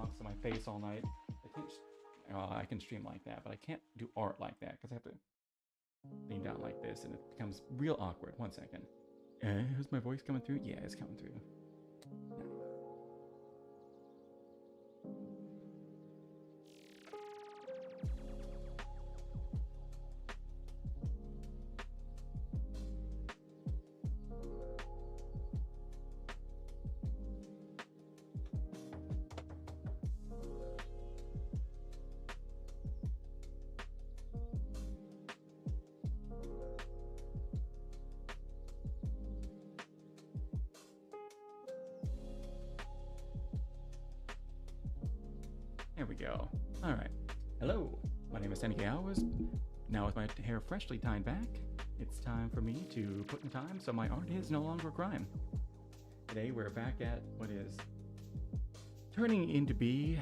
box to my face all night. I can't. I can stream like that, but I can't do art like that because I have to lean down like this, and it becomes real awkward. 1 second. Is my voice coming through? Yeah, it's coming through. There we go. All right. Hello, my name is Senike Hours. Now with my hair freshly tied back, it's time for me to put in time so my art is no longer a crime. Today we're back at what is turning into be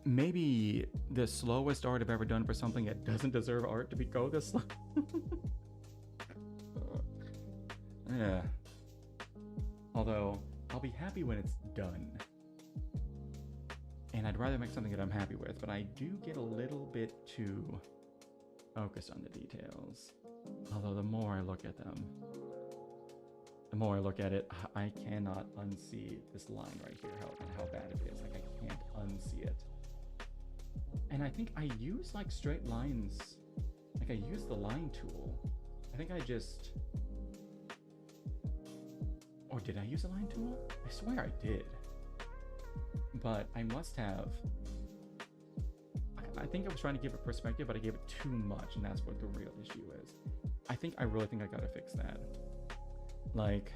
maybe the slowest art I've ever done for something that doesn't deserve art to go this slow. Yeah. Although, I'll be happy when it's done. And I'd rather make something that I'm happy with, but I do get a little bit too focused on the details. Although the more I look at them, the more I look at it, I cannot unsee this line right here, how bad it is. Like, I can't unsee it. And I think I use like straight lines. Like, I use the line tool. I think I just... Or did I use a line tool? I swear I did. But I must have... I think I was trying to give it perspective, but I gave it too much, and that's what the real issue is. I really think I gotta fix that. Like...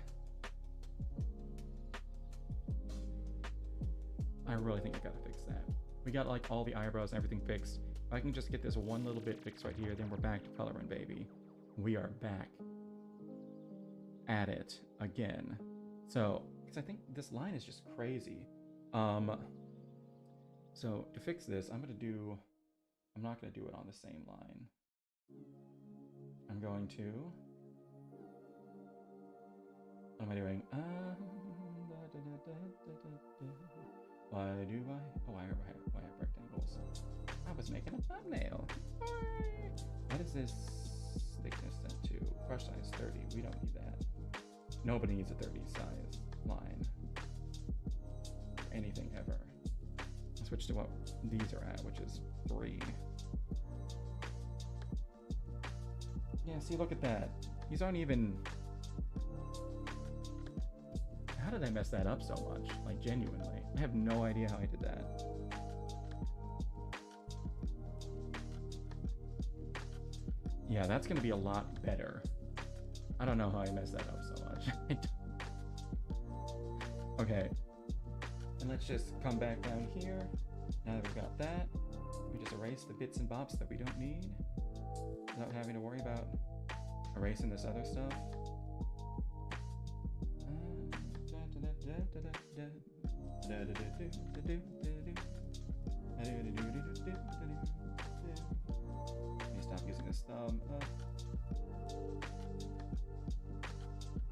I really think I gotta fix that. We got like all the eyebrows and everything fixed. If I can just get this one little bit fixed right here, then we're back to coloring, baby. We are back at it again. So, because I think this line is just crazy. So to fix this, I'm not gonna do it on the same line. I'm going to, what am I doing? Why do I, why have rectangles? I was making a thumbnail. What is this thickness set to? Brush size 30, we don't need that. Nobody needs a 30 size line. Anything ever. I'll switch to what these are at, which is 3. Yeah, see, look at that. These aren't even... How did I mess that up so much? Like, genuinely. I have no idea how I did that. Yeah, that's gonna be a lot better. I don't know how I messed that up so much. Okay. And let's just come back down here. Now that we've got that, we just erase the bits and bobs that we don't need without having to worry about erasing this other stuff. Let me stop using this thumb.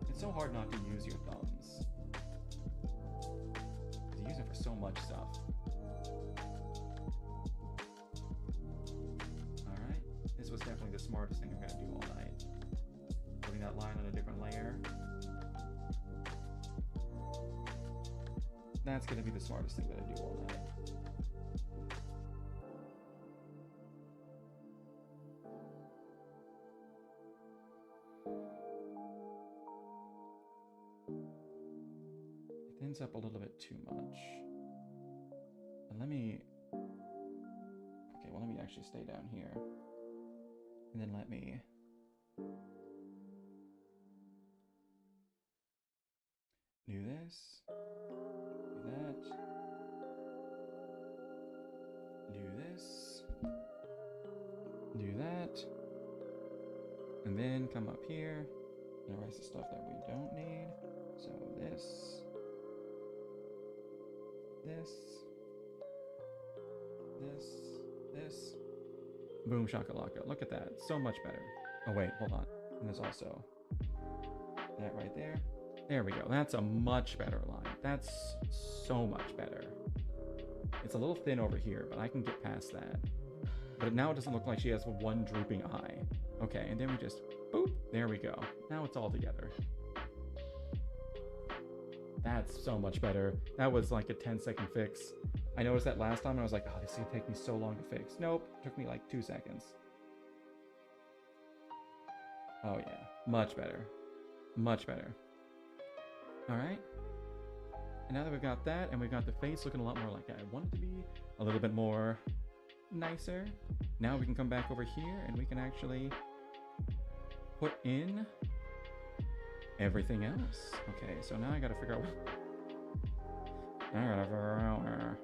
It's so hard not to use your thumbs. You use it for so much stuff. Alright, this was definitely the smartest thing I'm gonna do all night. Putting that line on a different layer. That's gonna be the smartest thing that I do all night. It thins up a little bit too much. And let me actually stay down here. And then let me do this. Do that. Do this. Do that. And then come up here and erase the stuff that we don't need. So this. This. Boom shakalaka. Look at that. So much better. Oh wait, hold on. And there's also that right there. There we go. That's a much better line. That's so much better. It's a little thin over here, but I can get past that. But now it doesn't look like she has one drooping eye. Okay, and then we just, boop, there we go. Now it's all together. That's so much better. That was like a 10-second fix. I noticed that last time and I was like, oh, this is gonna take me so long to fix. Nope, it took me like 2 seconds. Oh yeah, much better. Much better. All right. And now that we've got that and we've got the face looking a lot more like I want it to be, a little bit more nicer. Now we can come back over here and we can actually put in everything else. Okay, so now I gotta figure out where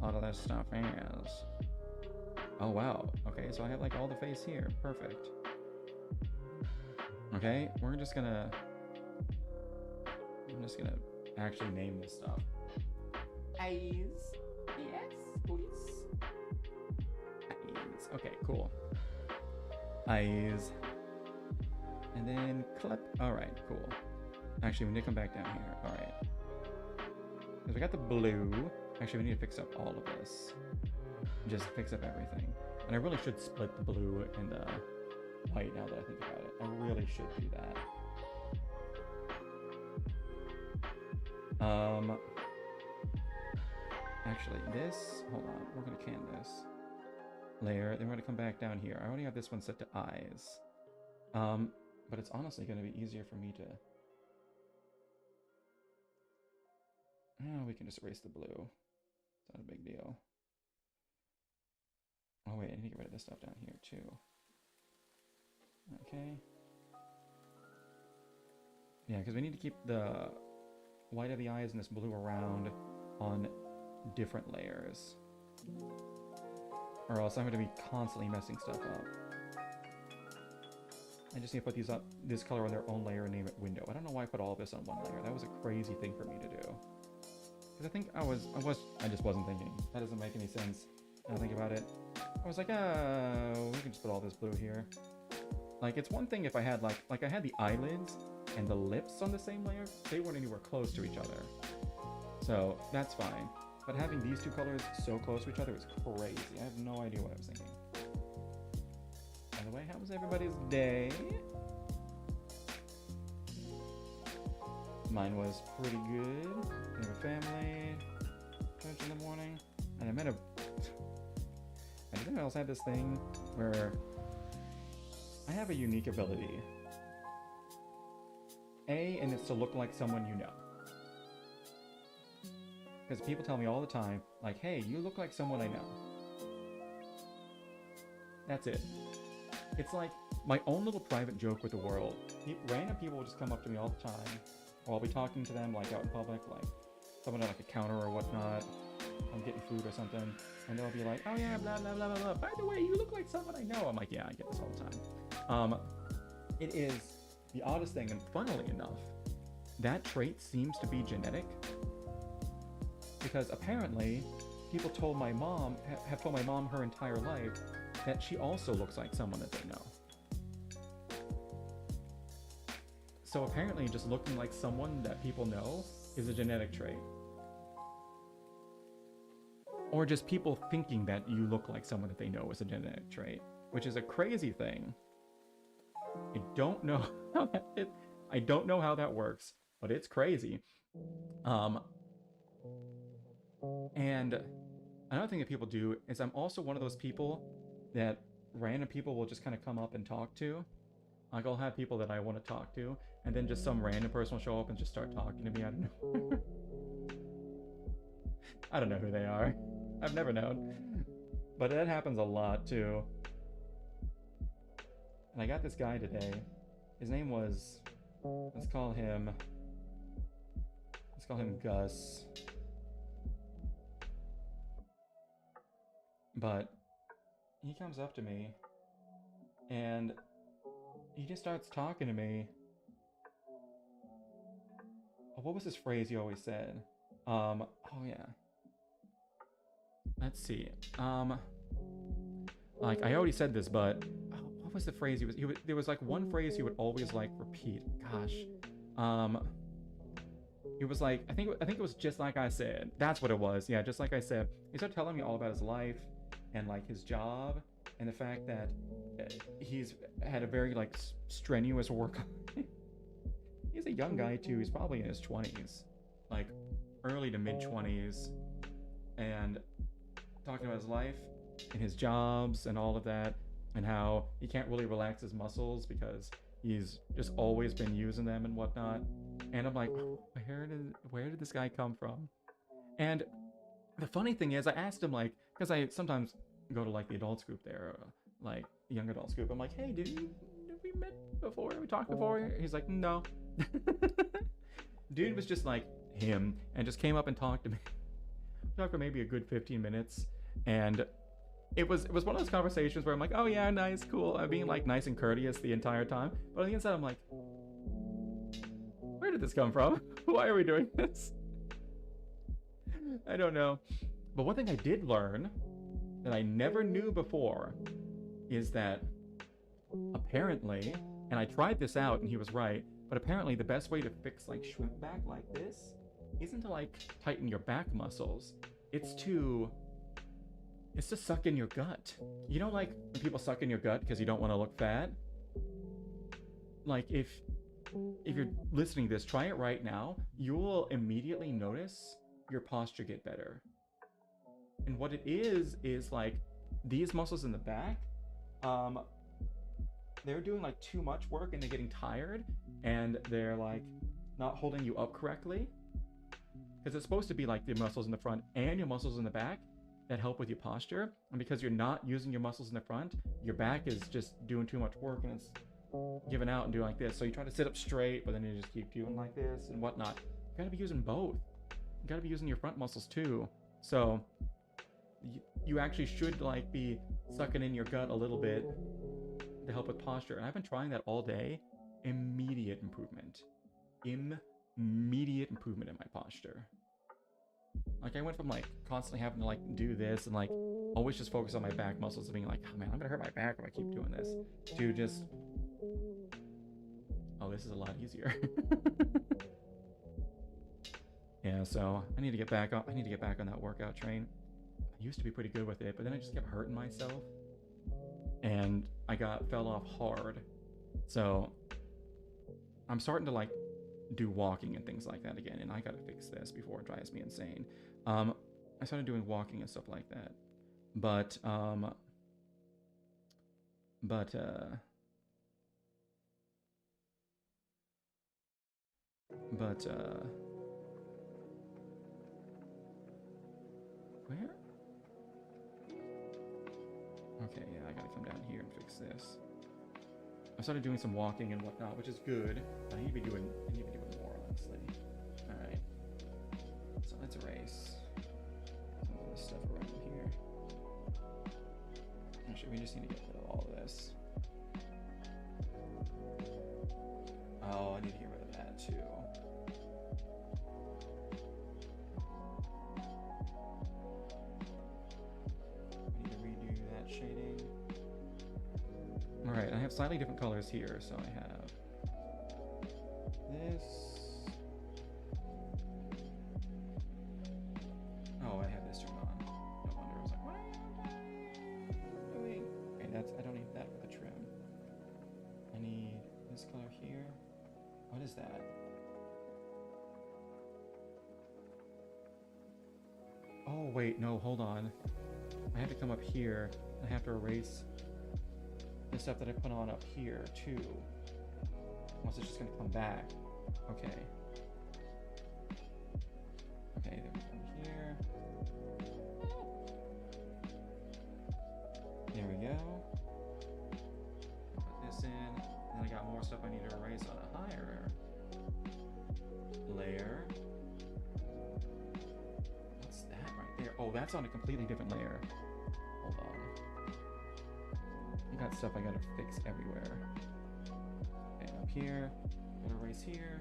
all of this stuff is. Oh wow. Okay, so I have like all the face here. Perfect. Okay, I'm just gonna actually name this stuff. Eyes. Yes, please. Eyes. Okay, cool. Eyes. And then clip. Alright, cool. Actually, we need to come back down here. Alright. Because we got the blue. Actually, we need to fix up all of this. Just fix up everything. And I really should split the blue and the white now that I think about it. I really should do that. Actually, this, hold on, we're gonna can this layer, then we're gonna come back down here. I already have this one set to eyes. But it's honestly gonna be easier for me to, oh, we can just erase the blue. It's not a big deal. Oh wait, I need to get rid of this stuff down here too. Okay. Yeah, because we need to keep the white of the eyes and this blue around on different layers. Or else I'm going to be constantly messing stuff up. I just need to put these up, this color on their own layer and name it window. I don't know why I put all of this on one layer. That was a crazy thing for me to do. Because I think I just wasn't thinking. That doesn't make any sense. Now think about it. I was like, oh, we can just put all this blue here. Like, it's one thing if I had like I had the eyelids and the lips on the same layer, they weren't anywhere close to each other. So that's fine. But having these two colors so close to each other was crazy. I have no idea what I was thinking. By the way, how was everybody's day? Mine was pretty good. I have a family, church in the morning, and I met a... I think I also had this thing where I have a unique ability. And it's to look like someone you know. Because people tell me all the time, like, hey, you look like someone I know. That's it. It's like my own little private joke with the world. Random people will just come up to me all the time, or I'll be talking to them like out in public, like someone at like a counter or whatnot. I'm getting food or something, and they'll be like, oh yeah, blah, blah, blah, blah, blah. By the way, you look like someone I know. I'm like, yeah, I get this all the time. It is the oddest thing, and funnily enough, that trait seems to be genetic. Because apparently, people told my mom, have told my mom her entire life, that she also looks like someone that they know. So apparently just looking like someone that people know is a genetic trait. Or just people thinking that you look like someone that they know is a genetic trait, which is a crazy thing. I don't know how that works, but it's crazy. And another thing that people do is I'm also one of those people that random people will just kind of come up and talk to. Like, I'll have people that I want to talk to, and then just some random person will show up and just start talking to me. I don't know. I don't know who they are. I've never known. But that happens a lot too. And I got this guy today. His name was, let's call him Gus. But he comes up to me and he just starts talking to me. Oh, what was this phrase he always said? Oh yeah. Let's see. Like, I already said this, but what was the phrase he was there was like one phrase he would always like repeat. Gosh. It was like, I think it was just like I said. That's what it was. Yeah, just like I said. He started telling me all about his life and like his job and the fact that he's had a very like strenuous work. He's a young guy too. He's probably in his 20s, like early to mid 20s, and talking about his life and his jobs and all of that, and how he can't really relax his muscles because he's just always been using them and whatnot. And I'm like, where did this guy come from? And the funny thing is, I asked him like, because I sometimes go to like the adults group there, like the young adults group. I'm like, hey, did we met before? We talked before? He's like, no. Dude was just like him and just came up and talked to me. Talked for maybe a good 15 minutes, and it was one of those conversations where I'm like, oh yeah, nice, cool. I'm being like nice and courteous the entire time, but on the inside I'm like, where did this come from? Why are we doing this? I don't know. But one thing I did learn that I never knew before is that apparently, and I tried this out and he was right, but apparently the best way to fix like shrimp back like this isn't to like tighten your back muscles. It's to suck in your gut. You know, like when people suck in your gut because you don't want to look fat? Like if you're listening to this, try it right now. You will immediately notice your posture get better. And what it is like these muscles in the back, they're doing like too much work and they're getting tired and they're like not holding you up correctly. Because it's supposed to be like the muscles in the front and your muscles in the back that help with your posture. And because you're not using your muscles in the front, your back is just doing too much work and it's giving out and doing like this. So you try to sit up straight, but then you just keep doing like this and whatnot. You gotta be using both. You gotta be using your front muscles too. So you actually should like be sucking in your gut a little bit to help with posture. And I've been trying that all day. Immediate improvement. Immediate improvement in my posture. Like I went from like constantly having to like do this and like always just focus on my back muscles and being like, oh man, I'm gonna hurt my back if I keep doing this, to just, oh, this is a lot easier. Yeah, so I need to get back on that workout train. I used to be pretty good with it, but then I just kept hurting myself and I fell off hard. So I'm starting to like do walking and things like that again, and I gotta fix this before it drives me insane. I started doing walking and stuff like that, but where? Okay, yeah, I gotta come down here and fix this. I started doing some walking and whatnot, which is good. I need to be doing more, honestly. Alright. So let's erase some of this stuff around here. Actually, we just need to get rid of all of this. Oh, I need to get rid of that too. I need to redo that shading. Alright, I have slightly different colors here, so I have this. Oh, I have this turned on. No wonder I was like, what am I doing? Okay, I don't need that for the trim. I need this color here. What is that? Oh, wait, no, hold on. I have to come up here. I have to erase the stuff that I put on up here too. Unless it's just gonna come back. Okay. Okay, then we come here. There we go. Put this in. Then I got more stuff I need to erase on a higher layer. What's that right there? Oh, that's on a completely different layer. Hold on. I got stuff I gotta fix everywhere. Okay, up here, gotta erase here.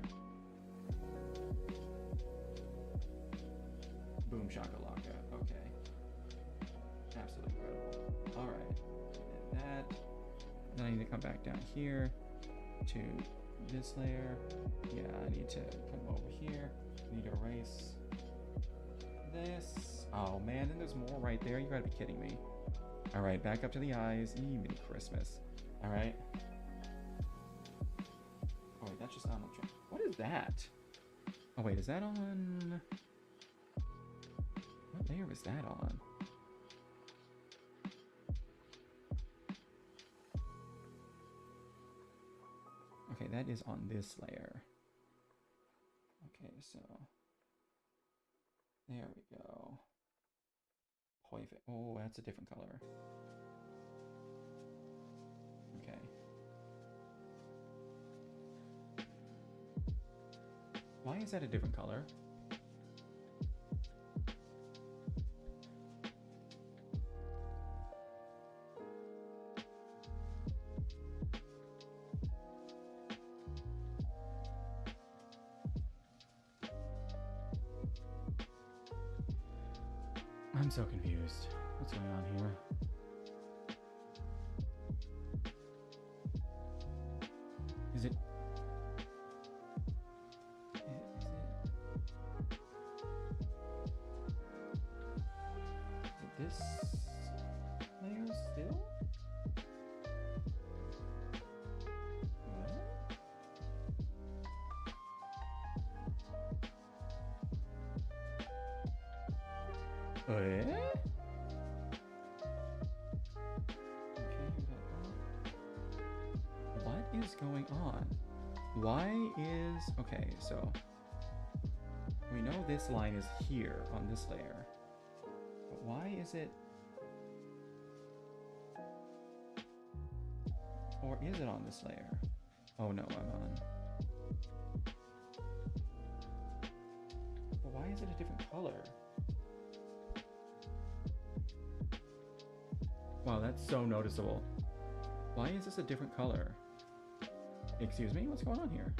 Boom shakalaka. Okay. Absolutely incredible. Alright. That. Then I need to come back down here to this layer. Yeah, I need to come over here. I need to erase this. Oh man, then there's more right there. You gotta be kidding me. All right, back up to the eyes. Even Christmas. All right. Oh wait, that's just on. What is that? Oh wait, is that on? What layer is that on? Okay, that is on this layer. Okay, so there we go. Oh, that's a different color. Okay. Why is that a different color? I'm so confused. What's going on here? Is it... this layer still? What? Okay, what is going on? Why is... Okay, so we know this line is here on this layer. But why is it... Or is it on this layer? Oh no, I'm on... But why is it a different color? Wow, that's so noticeable. Why is this a different color? Excuse me? What's going on here?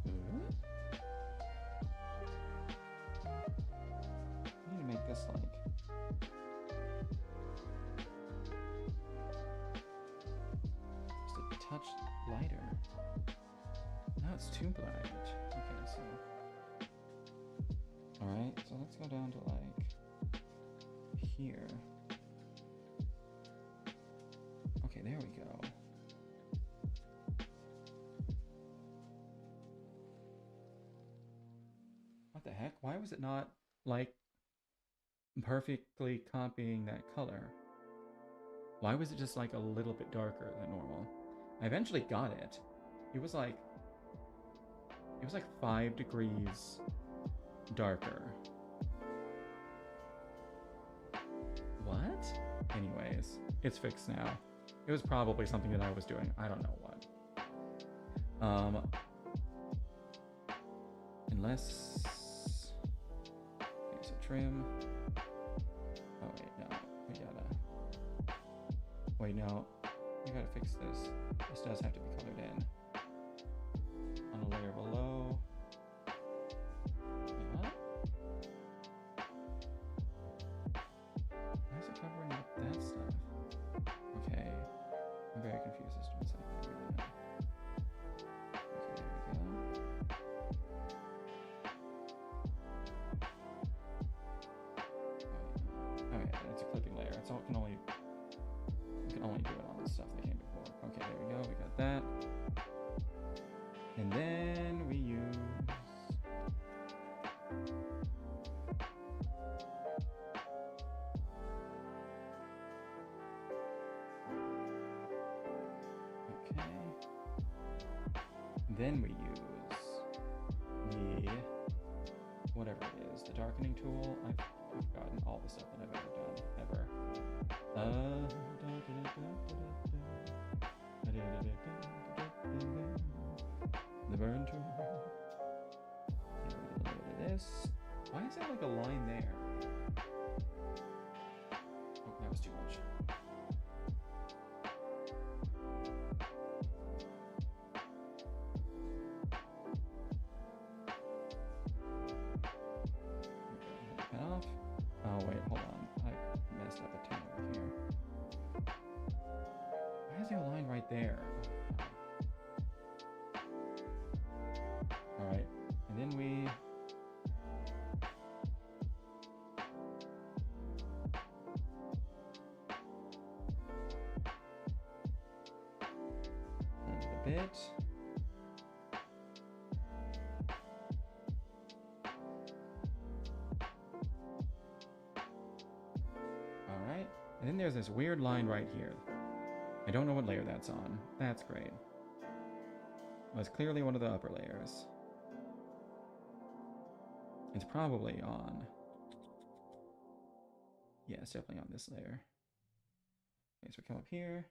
I need to make this like... touch lighter. No, it's too bright. Okay, so... Alright, so let's go down to like... here. Okay, there we go. What the heck? Why was it not, like, perfectly copying that color? Why was it just like a little bit darker than normal? I eventually got it. It was like 5 degrees darker. What? Anyways, it's fixed now. It was probably something that I was doing. I don't know what. Unless... Okay, so trim. Oh wait, no. We gotta... Wait, no. We gotta fix this. This does have to be colored in. On a layer below. Wait, what? Why is it covering up that stuff? Okay. I'm very confused as to what's happening right now. Okay, there we go. Oh yeah, it's a clipping layer. It's all, you can only do it on the stuff that came before. Okay, there we go. We got that. And then we use... Okay. Then we use the... whatever it is. The darkening tool. I've forgotten all the stuff that I've ever done. Ever. The burn tool. Yeah, we get a little bit of this. Why is there like a line there? Oh, that was too much. using a line right there. Alright, and then we... a bit. Alright, and then there's this weird line right here. I don't know what layer that's on. That's great. Well, it's clearly one of the upper layers. It's probably on... Yeah, it's definitely on this layer. Okay, so we come up here.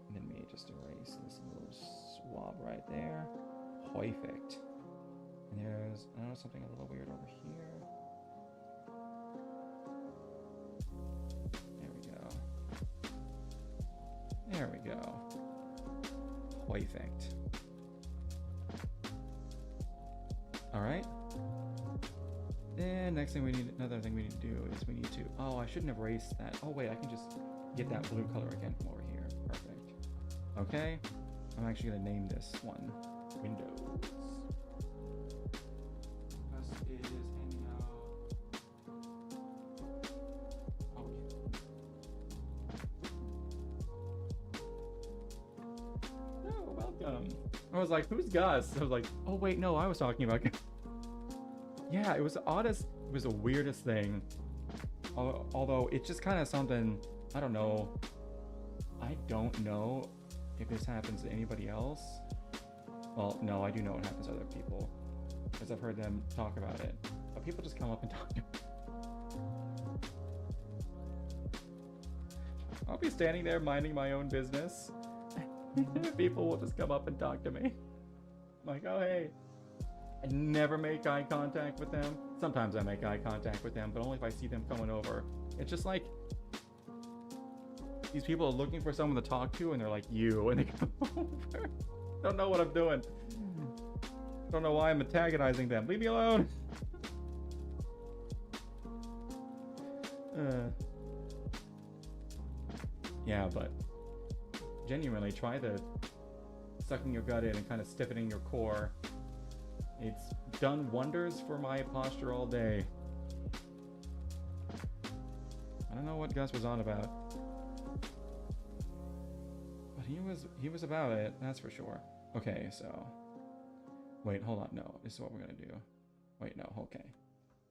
And then we just erase this little swab right there. Perfect. And there's, I don't know, something a little weird over here. There we go. There we go. Perfect. Alright. Then next thing we need, another thing we need to do is we need to, oh, I shouldn't have erased that. Oh wait, I can just get that blue color again from over here. Perfect. Okay. I'm actually gonna name this one Windows. Gus is hanging out. Oh, welcome. I was like, who's Gus? I was like, oh wait, no, I was talking about Gus. Yeah, it was the oddest, it was the weirdest thing. Although it's just kind of something, I don't know. I don't know if this happens to anybody else. Well, no, I do know it happens to other people, because I've heard them talk about it. But people just come up and talk to me. I'll be standing there minding my own business. People will just come up and talk to me. I'm like, oh hey. I never make eye contact with them. Sometimes I make eye contact with them, but only if I see them coming over. It's just like these people are looking for someone to talk to, and they're like, you, and they come over. Don't know what I'm doing. Don't know why I'm antagonizing them. Leave me alone. Yeah, but genuinely try the sucking your gut in and kind of stiffening your core. It's done wonders for my posture all day. I don't know what Gus was on about, but he was about it, that's for sure. Okay, so wait, hold on. No, this is what we're gonna do. Wait, no, okay.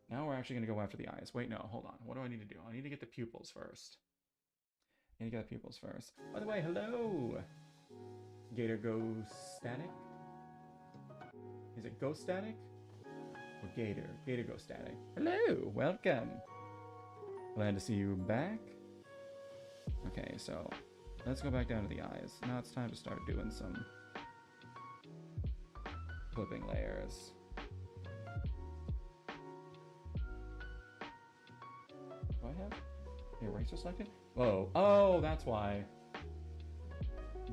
Now we're actually gonna go after the eyes. Wait, no, hold on. What do I need to do? I need to get the pupils first. I need to get the pupils first. By the way, hello, Gator Go Static. Is it Ghost Static? Or Gator? Gator Go Static. Hello! Welcome! Glad to see you back. Okay, so let's go back down to the eyes. Now it's time to start doing some flipping layers. Do I have the eraser selected? Whoa. Oh, that's why.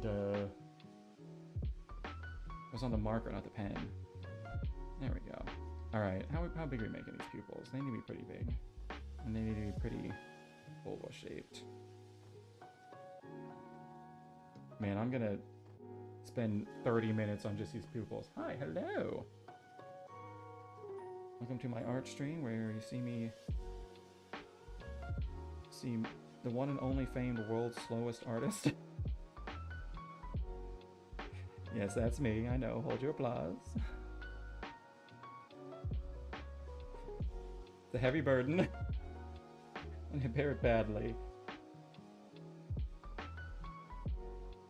Duh. It was on the marker, not the pen. There we go. Alright, how big are we making these pupils? They need to be pretty big. And they need to be pretty oval shaped. Man, I'm gonna spend 30 minutes on just these pupils. Hi, hello! Welcome to my art stream where you see me see the one and only famed world's slowest artist. Yes, that's me, I know. Hold your applause. It's a heavy burden. And I bear it badly.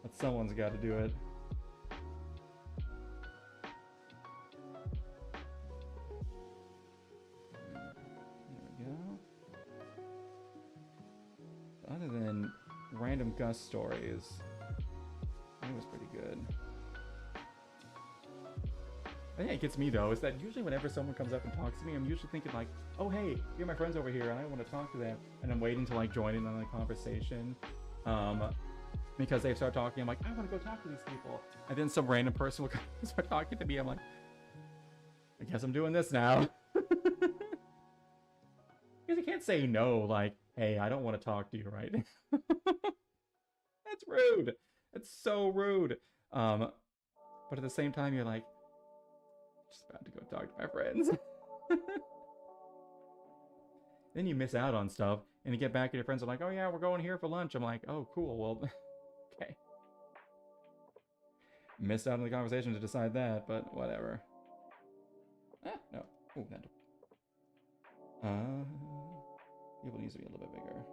But someone's got to do it. There we go. Other than random Gus stories, it was pretty good. I think it gets me though, is that usually whenever someone comes up and talks to me, I'm usually thinking like, oh hey, you're my friends over here and I want to talk to them, and I'm waiting to like join in on the conversation. Because they start talking, I'm like, I want to go talk to these people. And then some random person will start talking to me, I'm like, I guess I'm doing this now. Because you can't say no, like, hey, I don't want to talk to you right now. That's rude. That's so rude. But at the same time, you're like, just about to go talk to my friends. Then you miss out on stuff, and you get back and your friends are like, oh yeah, we're going here for lunch. I'm like, oh cool, well, okay. Missed out on the conversation to decide that, but whatever. No. Ooh, that. People needs to be a little bit bigger.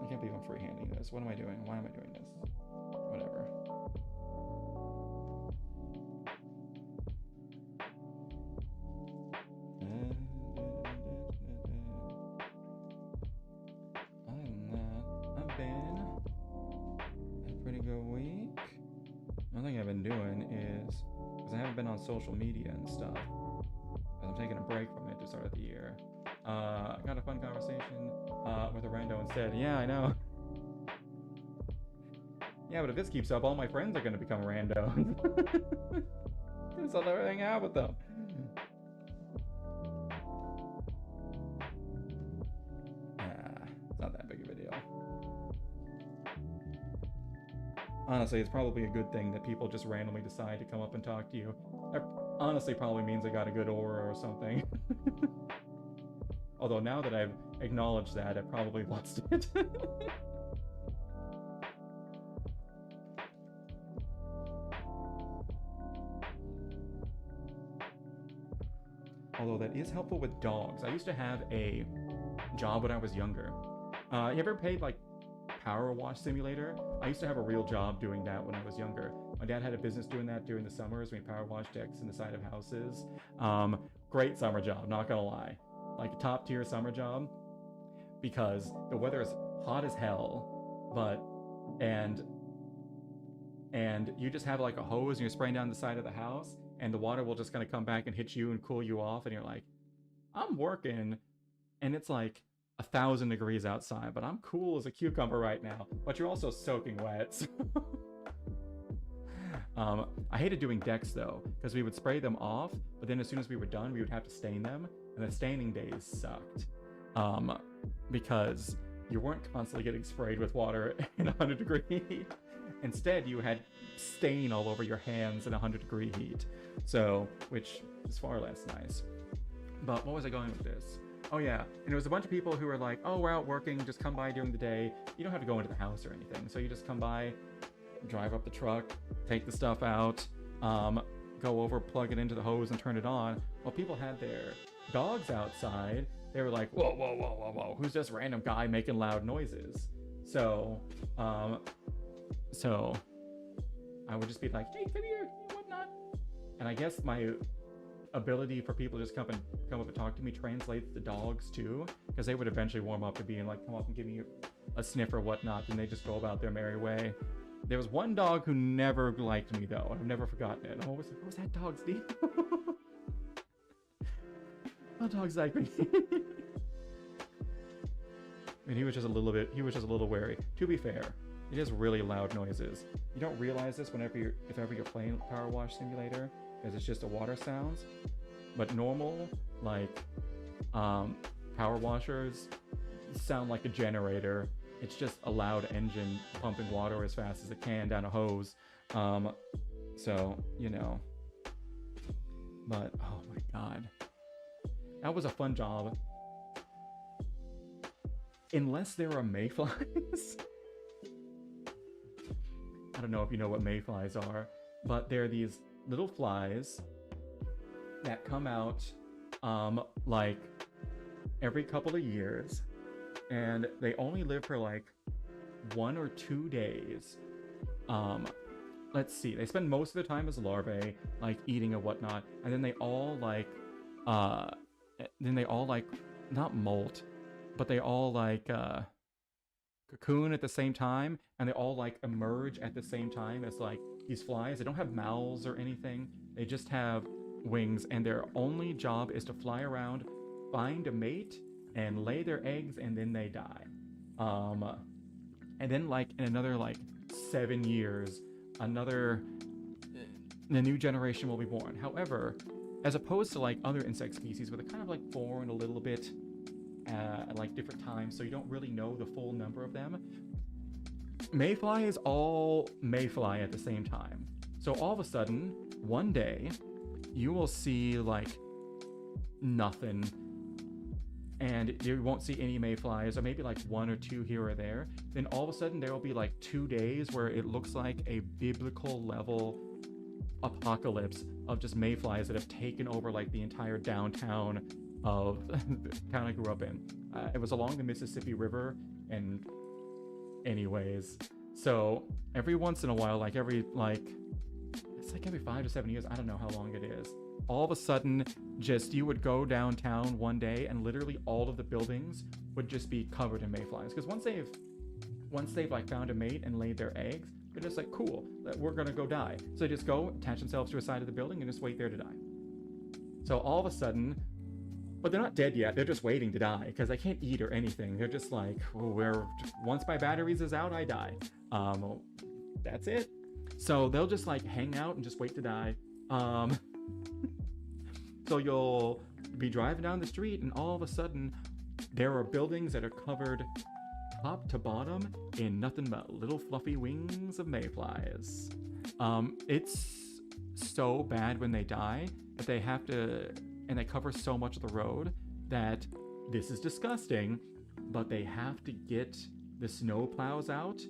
I can't believe I'm freehanding this. What am I doing? Why am I doing this? Whatever. Other than that, I've been a pretty good week. One thing I've been doing is, because I haven't been on social media and stuff, I'm taking a break from it to start the year. I got a fun conversation with a rando instead. Yeah, I know. Yeah, but if this keeps up, all my friends are going to become randos. Because I'll never hang out with them. It's not that big of a deal. Honestly, it's probably a good thing that people just randomly decide to come up and talk to you. That honestly probably means I got a good aura or something. Although now that I've acknowledged that, I probably lost it. Although that is helpful with dogs. I used to have a job when I was younger. You ever played like Power Wash Simulator? I used to have a real job doing that when I was younger. My dad had a business doing that during the summers. We power wash decks in the side of houses. Great summer job, not gonna lie. Like a top tier summer job, because the weather is hot as hell, and you just have like a hose and you're spraying down the side of the house, and the water will just kind of come back and hit you and cool you off, and you're like, I'm working, and it's like 1,000 degrees outside, but I'm cool as a cucumber right now. But you're also soaking wet. So I hated doing decks though, because we would spray them off, but then as soon as we were done, we would have to stain them, and the staining days sucked. Because you weren't constantly getting sprayed with water in 100-degree heat. Instead, you had stain all over your hands in 100-degree heat. So, which is far less nice. But what was I going with this? Oh yeah, and it was a bunch of people who were like, oh, we're out working, just come by during the day. You don't have to go into the house or anything. So you just come by, drive up the truck, take the stuff out, go over, plug it into the hose and turn it on. Well, people had their dogs outside. They were like, whoa, whoa, whoa, whoa, whoa, who's this random guy making loud noises? So I would just be like, hey, come here, and whatnot. And I guess my ability for people to just come up and talk to me translates to dogs too, because they would eventually warm up to being like, come up and give me a sniff or whatnot, and they just go about their merry way. There was one dog who never liked me though. I've never forgotten it. What was that dog's deal? What dog's like me? And he was just a little wary. To be fair, it is really loud noises. You don't realize this if ever you're playing Power Wash Simulator, because it's just the water sounds. But normal, like, power washers sound like a generator. It's just a loud engine pumping water as fast as it can down a hose. So, you know. But, oh my god. That was a fun job. Unless there are mayflies. I don't know if you know what mayflies are, but they're these little flies that come out like every couple of years, and they only live for like 1 or 2 days. Let's see, they spend most of the time as larvae, like eating and whatnot, and then they all like not molt, but they all like cocoon at the same time, and they all like emerge at the same time as like these flies. They don't have mouths or anything, they just have wings, and their only job is to fly around, find a mate, and lay their eggs, and then they die. And then like in another like 7 years, the new generation will be born. However, as opposed to like other insect species where they're kind of like born a little bit at like different times, so you don't really know the full number of them, mayflies all mayfly at the same time. So all of a sudden, one day, you will see like nothing, and you won't see any mayflies, or maybe like one or two here or there. Then all of a sudden, there will be like 2 days where it looks like a biblical level apocalypse of just mayflies that have taken over like the entire downtown of the town I grew up in. It was along the Mississippi River, and anyways, so every once in a while, like it's like every 5 to 7 years, I don't know how long it is, all of a sudden, just you would go downtown one day and literally all of the buildings would just be covered in mayflies. Because once they've like found a mate and laid their eggs, they're just like, cool, we're gonna go die. So they just go attach themselves to a side of the building and just wait there to die. So all of a sudden, but they're not dead yet, they're just waiting to die because they can't eat or anything. They're just like, once my batteries is out, I die. That's it. So they'll just like hang out and just wait to die. So you'll be driving down the street and all of a sudden there are buildings that are covered top to bottom in nothing but little fluffy wings of mayflies. It's so bad when they die that they have to, and they cover so much of the road that this is disgusting, but they have to get the snow plows out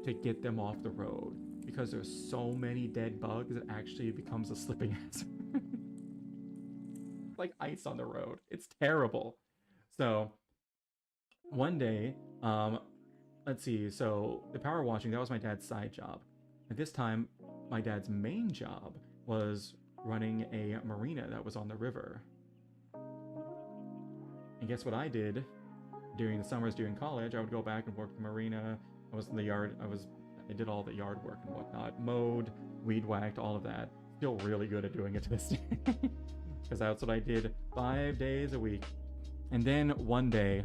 to get them off the road because there's so many dead bugs it actually becomes a slipping hazard. Like ice on the road. It's terrible. So one day, let's see, so the power washing, that was my dad's side job. At this time, my dad's main job was running a marina that was on the river. And guess what I did during the summers during college? I would go back and work the marina. I was in the yard. I did all the yard work and whatnot. Mowed, weed whacked, all of that. Still really good at doing it to this day. Because that's what I did 5 days a week. And then one day,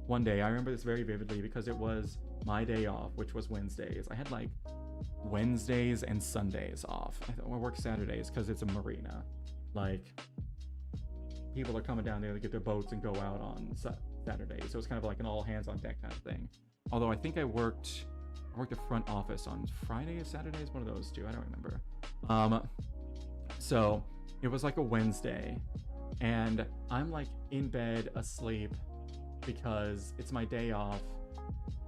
I remember this very vividly because it was my day off, which was Wednesdays. I had like Wednesdays and Sundays off. I work Saturdays because it's a marina. Like, people are coming down there to get their boats and go out on Saturdays. So it's kind of like an all hands on deck kind of thing. Although I think I worked the front office on Fridays, Saturdays, one of those two. I don't remember. So it was like a Wednesday, and I'm like in bed asleep because it's my day off.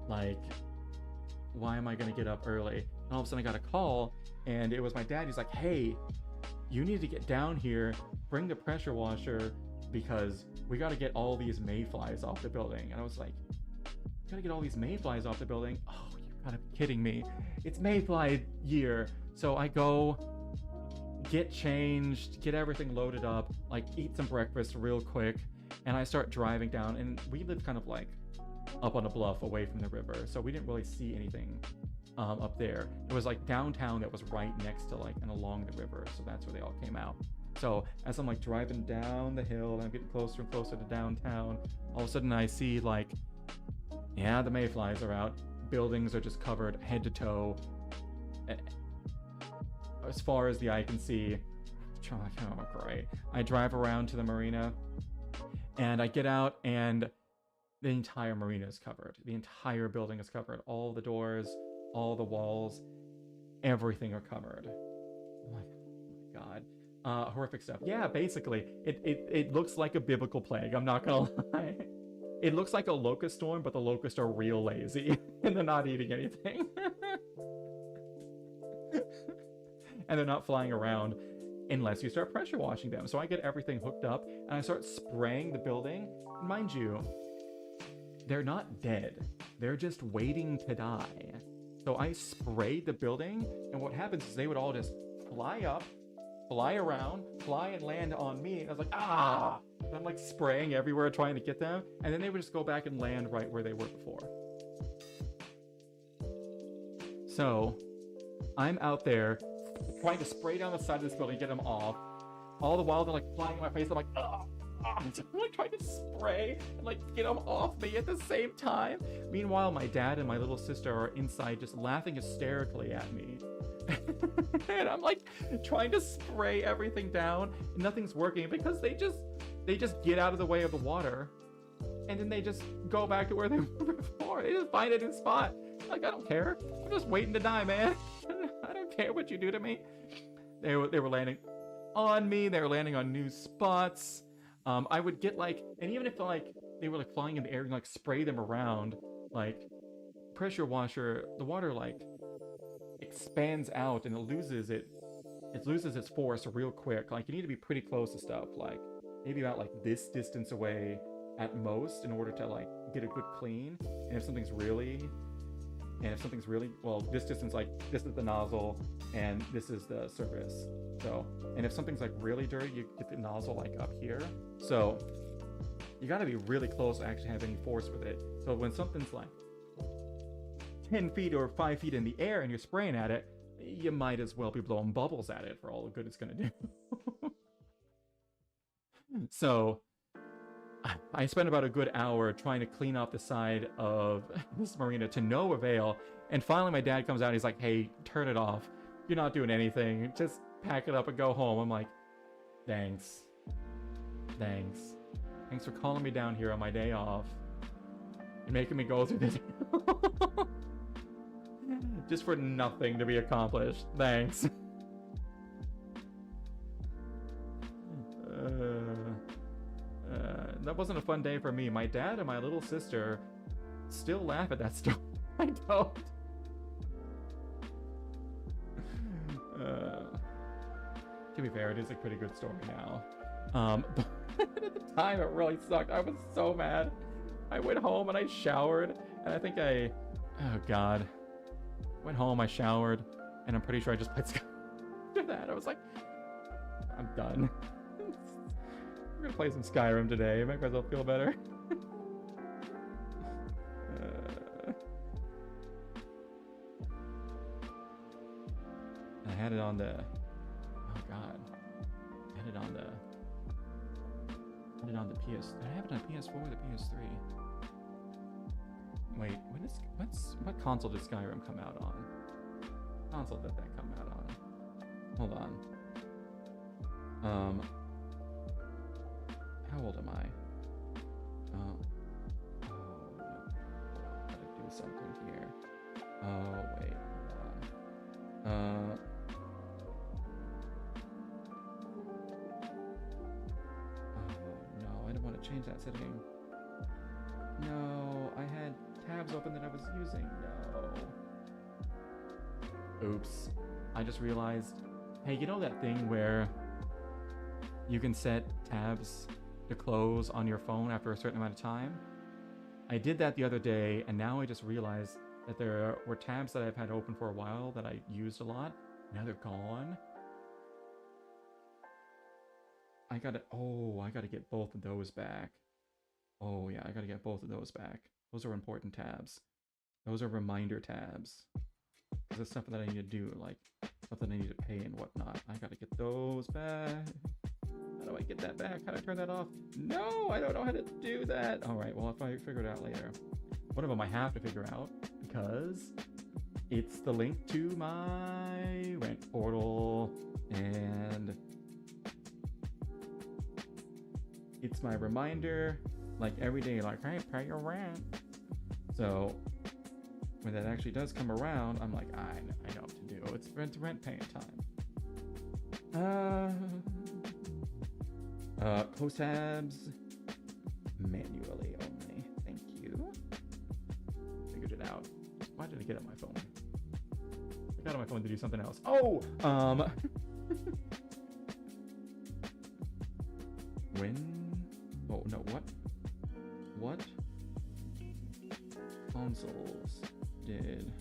Like, why am I gonna get up early? And all of a sudden I got a call, and it was my dad. He's like, hey, you need to get down here, bring the pressure washer, because we gotta get all these mayflies off the building. And I was like, gotta get all these mayflies off the building? Oh, you gotta be kidding me. It's mayfly year. So I go, get changed, get everything loaded up, like eat some breakfast real quick, and I start driving down. And we lived kind of like up on a bluff away from the river, so we didn't really see anything up there. It was like downtown that was right next to like and along the river, so that's where they all came out. So as I'm like driving down the hill and I'm getting closer and closer to downtown, all of a sudden I see like, yeah, the mayflies are out. Buildings are just covered head to toe, as far as the eye can see. Oh, great. I drive around to the marina, and I get out, and the entire marina is covered. The entire building is covered. All the doors, all the walls, everything are covered. Oh my god. Horrific stuff. Yeah, basically, it looks like a biblical plague. I'm not gonna lie. It looks like a locust storm, but the locusts are real lazy, and they're not eating anything. And they're not flying around unless you start pressure washing them. So I get everything hooked up, and I start spraying the building. And mind you, they're not dead. They're just waiting to die. So I sprayed the building, and what happens is they would all just fly up, fly around, fly and land on me. And I was like, ah! And I'm like spraying everywhere trying to get them, and then they would just go back and land right where they were before. So I'm out there trying to spray down the side of this building, get them off. All the while they're like flying in my face. I'm like, ah! I'm like trying to spray and like get them off me at the same time. Meanwhile, my dad and my little sister are inside just laughing hysterically at me. And I'm like trying to spray everything down, and nothing's working because they just get out of the way of the water, and then they just go back to where they were before. They just find a new spot. Like, I don't care. I'm just waiting to die, man. I don't care what you do to me. They were landing on me. They were landing on new spots. I would get like, and even if like they were like flying in the air and like spray them around, like pressure washer, the water like expands out and it loses its force real quick. Like you need to be pretty close to stuff, like maybe about like this distance away at most in order to like get a good clean. And if something's really well, this distance, like this is the nozzle and this is the surface. So, and if something's like really dirty, you get the nozzle like up here. So you got to be really close to actually have any force with it. So when something's like 10 feet or 5 feet in the air and you're spraying at it, you might as well be blowing bubbles at it for all the good it's going to do. So I spent about a good hour trying to clean off the side of this marina to no avail. And finally my dad comes out and he's like, hey, turn it off. You're not doing anything. Just pack it up and go home. I'm like, thanks. Thanks for calling me down here on my day off. You're making me go through this. Just for nothing to be accomplished. Thanks. That wasn't a fun day for me. My dad and my little sister still laugh at that story. I don't. To be fair, it is a pretty good story now. But at the time, it really sucked. I was so mad. I went home and I showered, and I think oh god. Went home, I showered, and I'm pretty sure I just played Skyrim after that. I was like, I'm done. We're gonna play some Skyrim today, make myself feel better. I had it on the... Oh god. I had it on the... PS... Did I have it on PS4 or the PS3? Wait, what console did Skyrim come out on? Console did that come out on? Hold on. How old am I? Oh no. Gotta do something here. Oh wait, hold on. Oh no, I don't want to change that setting. No, I had tabs open that I was using. No. Oops. I just realized, hey, you know that thing where you can set tabs to close on your phone after a certain amount of time? I did that the other day, and now I just realized that there were tabs that I've had open for a while that I used a lot. Now they're gone. I gotta get both of those back. Oh yeah, I gotta get both of those back. Those are important tabs. Those are reminder tabs. Because it's stuff that I need to do, like stuff that I need to pay and whatnot. I gotta get those back. How do I get that back? How do I turn that off? No, I don't know how to do that. Alright, well, if I figure it out later. One of them I have to figure out because it's the link to my rent portal and it's my reminder, like every day, like, hey, pay your rent. So when that actually does come around, I'm like, I know what to do. It's rent paying time. Close tabs manually only. Thank you. Figured it out. Why did I get on my phone? I got on my phone to do something else. Oh, oh no, what consoles did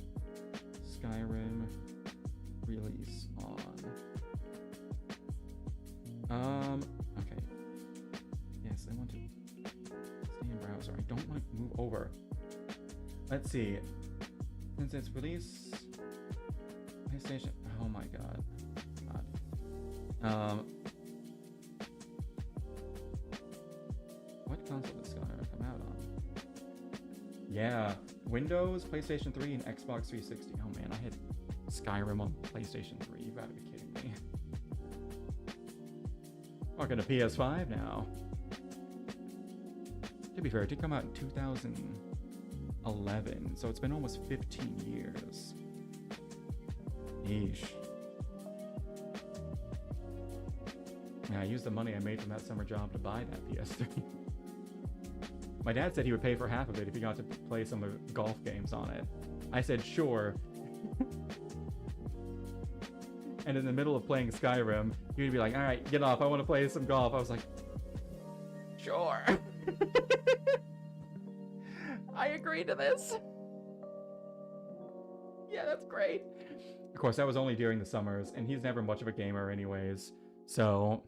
Skyrim release on? Okay. Yes, I want to stay in browser. I don't want to move over. Let's see. Since its release, PlayStation. Oh my god. What console did Skyrim come out on? Yeah, Windows, PlayStation 3, and Xbox 360. Oh man, I had Skyrim on PlayStation 3. You gotta be kidding me. Talking to PS5 now. To be fair, it did come out in 2000. 2011. So it's been almost 15 years. Yeesh. Yeah, I used the money I made from that summer job to buy that PS3. My dad said he would pay for half of it if he got to play some of the golf games on it. I said, sure. And in the middle of playing Skyrim, he would be like, all right, get off. I want to play some golf. I was like, sure. I agree to this. Yeah, that's great. Of course, that was only during the summers, and he's never much of a gamer anyways. So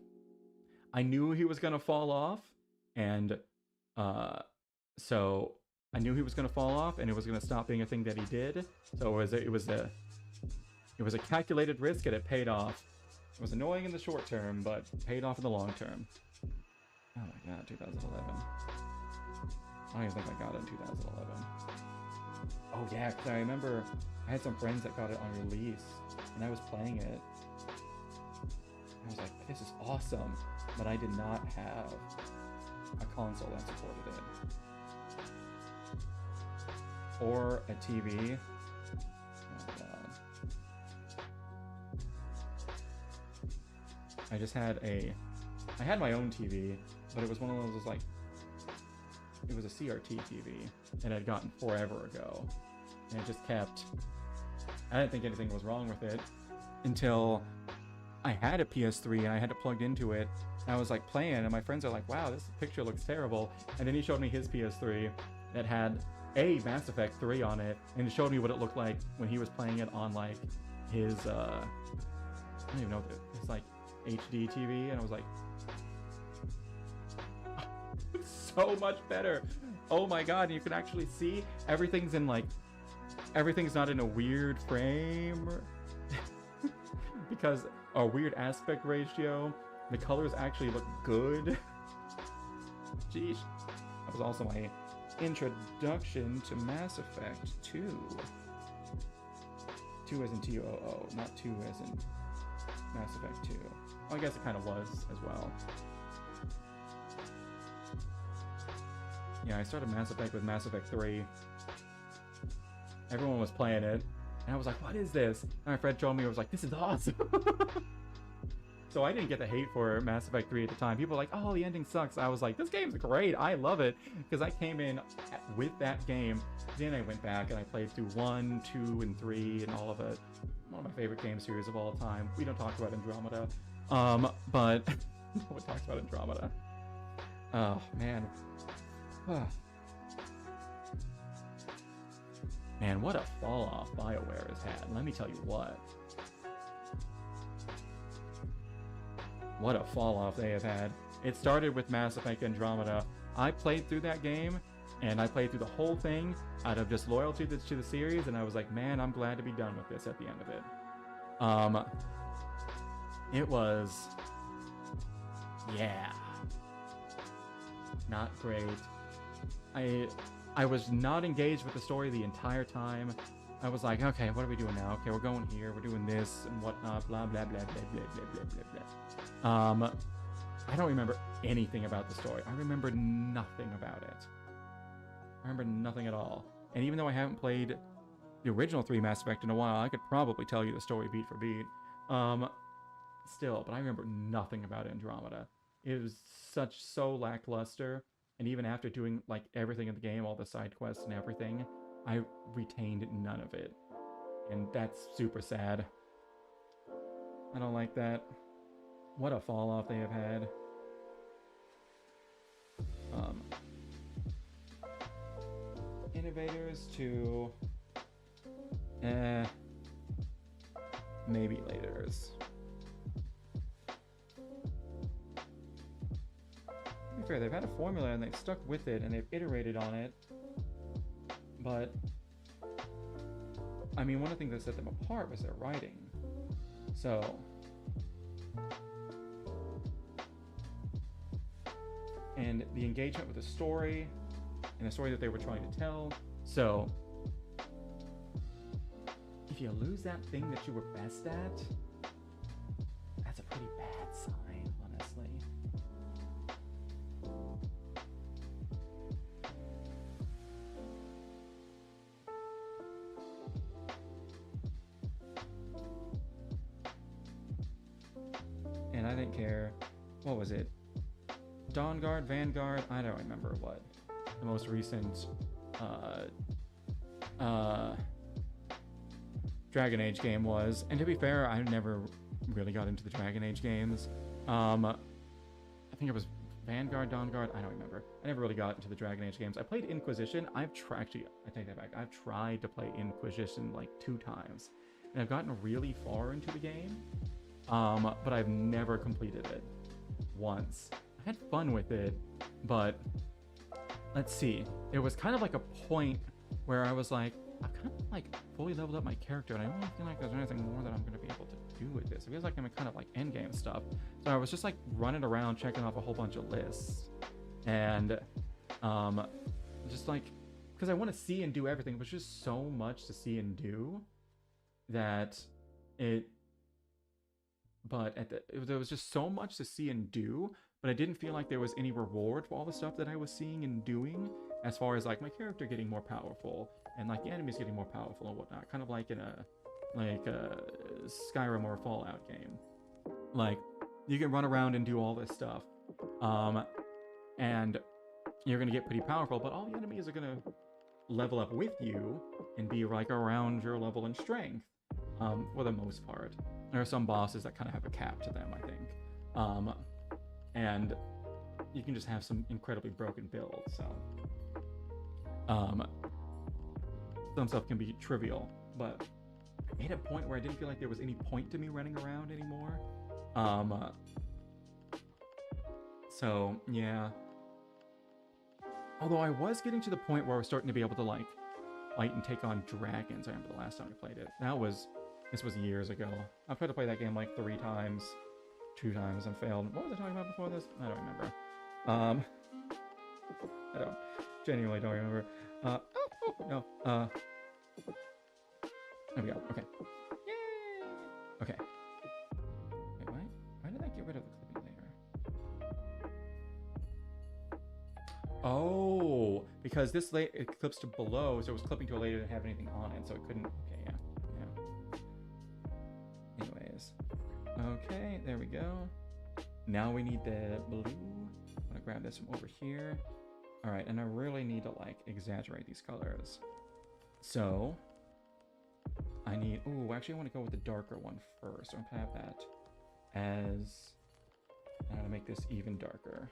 I knew he was going to fall off, and so I knew he was going to fall off, and it was going to stop being a thing that he did. So it was a calculated risk, and it paid off. It was annoying in the short term, but paid off in the long term. Oh my god, 2011. I don't even think I got it in 2011. Oh yeah, because I remember I had some friends that got it on release, and I was playing it. I was like, this is awesome, but I did not have a console that supported it. Or a TV. Oh god. I had my own TV, but it was one of those like, it was a CRT TV, and I'd gotten forever ago, and it just kept, I didn't think anything was wrong with it until I had a PS3 and I had it plugged into it, and I was like playing, and my friends are like, wow, this picture looks terrible, and then he showed me his PS3 that had a Mass Effect 3 on it, and it showed me what it looked like when he was playing it on like his, I don't even know, it's like HD TV, and I was like, so much better. Oh my god, you can actually see everything's in like, everything's not in a weird frame because a weird aspect ratio. The colors actually look good. Jeez. That was also my introduction to Mass Effect 2. 2 as in T-O-O, not 2 as in Mass Effect 2. Well, I guess it kind of was as well. Yeah, I started Mass Effect with Mass Effect 3. Everyone was playing it, and I was like, what is this? And my friend showed me, I was like, this is awesome. So I didn't get the hate for Mass Effect 3 at the time. People were like, oh, the ending sucks. I was like, this game's great. I love it. Because I came in with that game. Then I went back and I played through 1, 2, and 3 and all of it. One of my favorite game series of all time. We don't talk about Andromeda. But no one talks about Andromeda. Oh, man. Man, what a fall off BioWare has had. Let me tell you what. What a fall off they have had. It started with Mass Effect Andromeda. I played through that game, and I played through the whole thing out of just loyalty to the series, and I was like, man, I'm glad to be done with this at the end of it. It was, yeah, not great. I was not engaged with the story the entire time. I was like, okay, what are we doing now? Okay, we're going here, we're doing this and whatnot, blah, blah, blah, blah, blah, blah, blah, blah, blah. I don't remember anything about the story. I remember nothing about it. I remember nothing at all. And even though I haven't played the original 3 Mass Effect in a while, I could probably tell you the story beat for beat. Still, but I remember nothing about Andromeda. It was so lackluster. And even after doing like everything in the game, all the side quests and everything, I retained none of it. And that's super sad. I don't like that. What a fall off they have had. Innovators to maybe laters. To be fair, they've had a formula and they've stuck with it and they've iterated on it. But I mean, one of the things that set them apart was their writing. So and the engagement with the story and the story that they were trying to tell. So if you lose that thing that you were best at, that's a pretty bad sign, honestly. and I didn't care. What was it? Dawn Guard, Vanguard? I don't remember what the most recent Dragon Age game was. And to be fair, I never really got into the Dragon Age games. I think it was Vanguard, Dawn Guard, I don't remember. I never really got into the Dragon Age games. I played Inquisition. Actually, I take that back. I've tried to play Inquisition like 2 times. And I've gotten really far into the game. But I've never completed it once. I had fun with it, but let's see. It was kind of like a point where I was like, I've kind of like fully leveled up my character, and I don't really feel like there's anything more that I'm going to be able to do with this. It feels like I'm kind of like endgame stuff. So I was just like running around checking off a whole bunch of lists, and just like, because I want to see and do everything, but just so much to see and do that there was just so much to see and do, but I didn't feel like there was any reward for all the stuff that I was seeing and doing, as far as like my character getting more powerful and like the enemies getting more powerful and whatnot, kind of like in a Skyrim or a Fallout game. Like, you can run around and do all this stuff, and you're gonna get pretty powerful, but all the enemies are gonna level up with you and be like around your level and strength, for the most part. There are some bosses that kind of have a cap to them, I think, and you can just have some incredibly broken builds. So, some stuff can be trivial, but I made a point where I didn't feel like there was any point to me running around anymore. So yeah. Although I was getting to the point where I was starting to be able to like fight and take on dragons. I remember the last time I played it. This was years ago. I've tried to play that game like 3 times, 2 times, and failed. What was I talking about before this? I don't remember. I genuinely don't remember. No. There we go. Okay. Yay! Okay. Wait, why did I get rid of the clipping layer? Oh, because this layer, it clips to below, so it was clipping to a layer that didn't have anything on it, so it couldn't. Okay, yeah. Anyways. Okay, there we go. Now we need the blue. I'm gonna grab this from over here. All right, and I really need to like exaggerate these colors. So I need, actually I want to go with the darker one first. So I'm gonna have that as, I'm gonna make this even darker.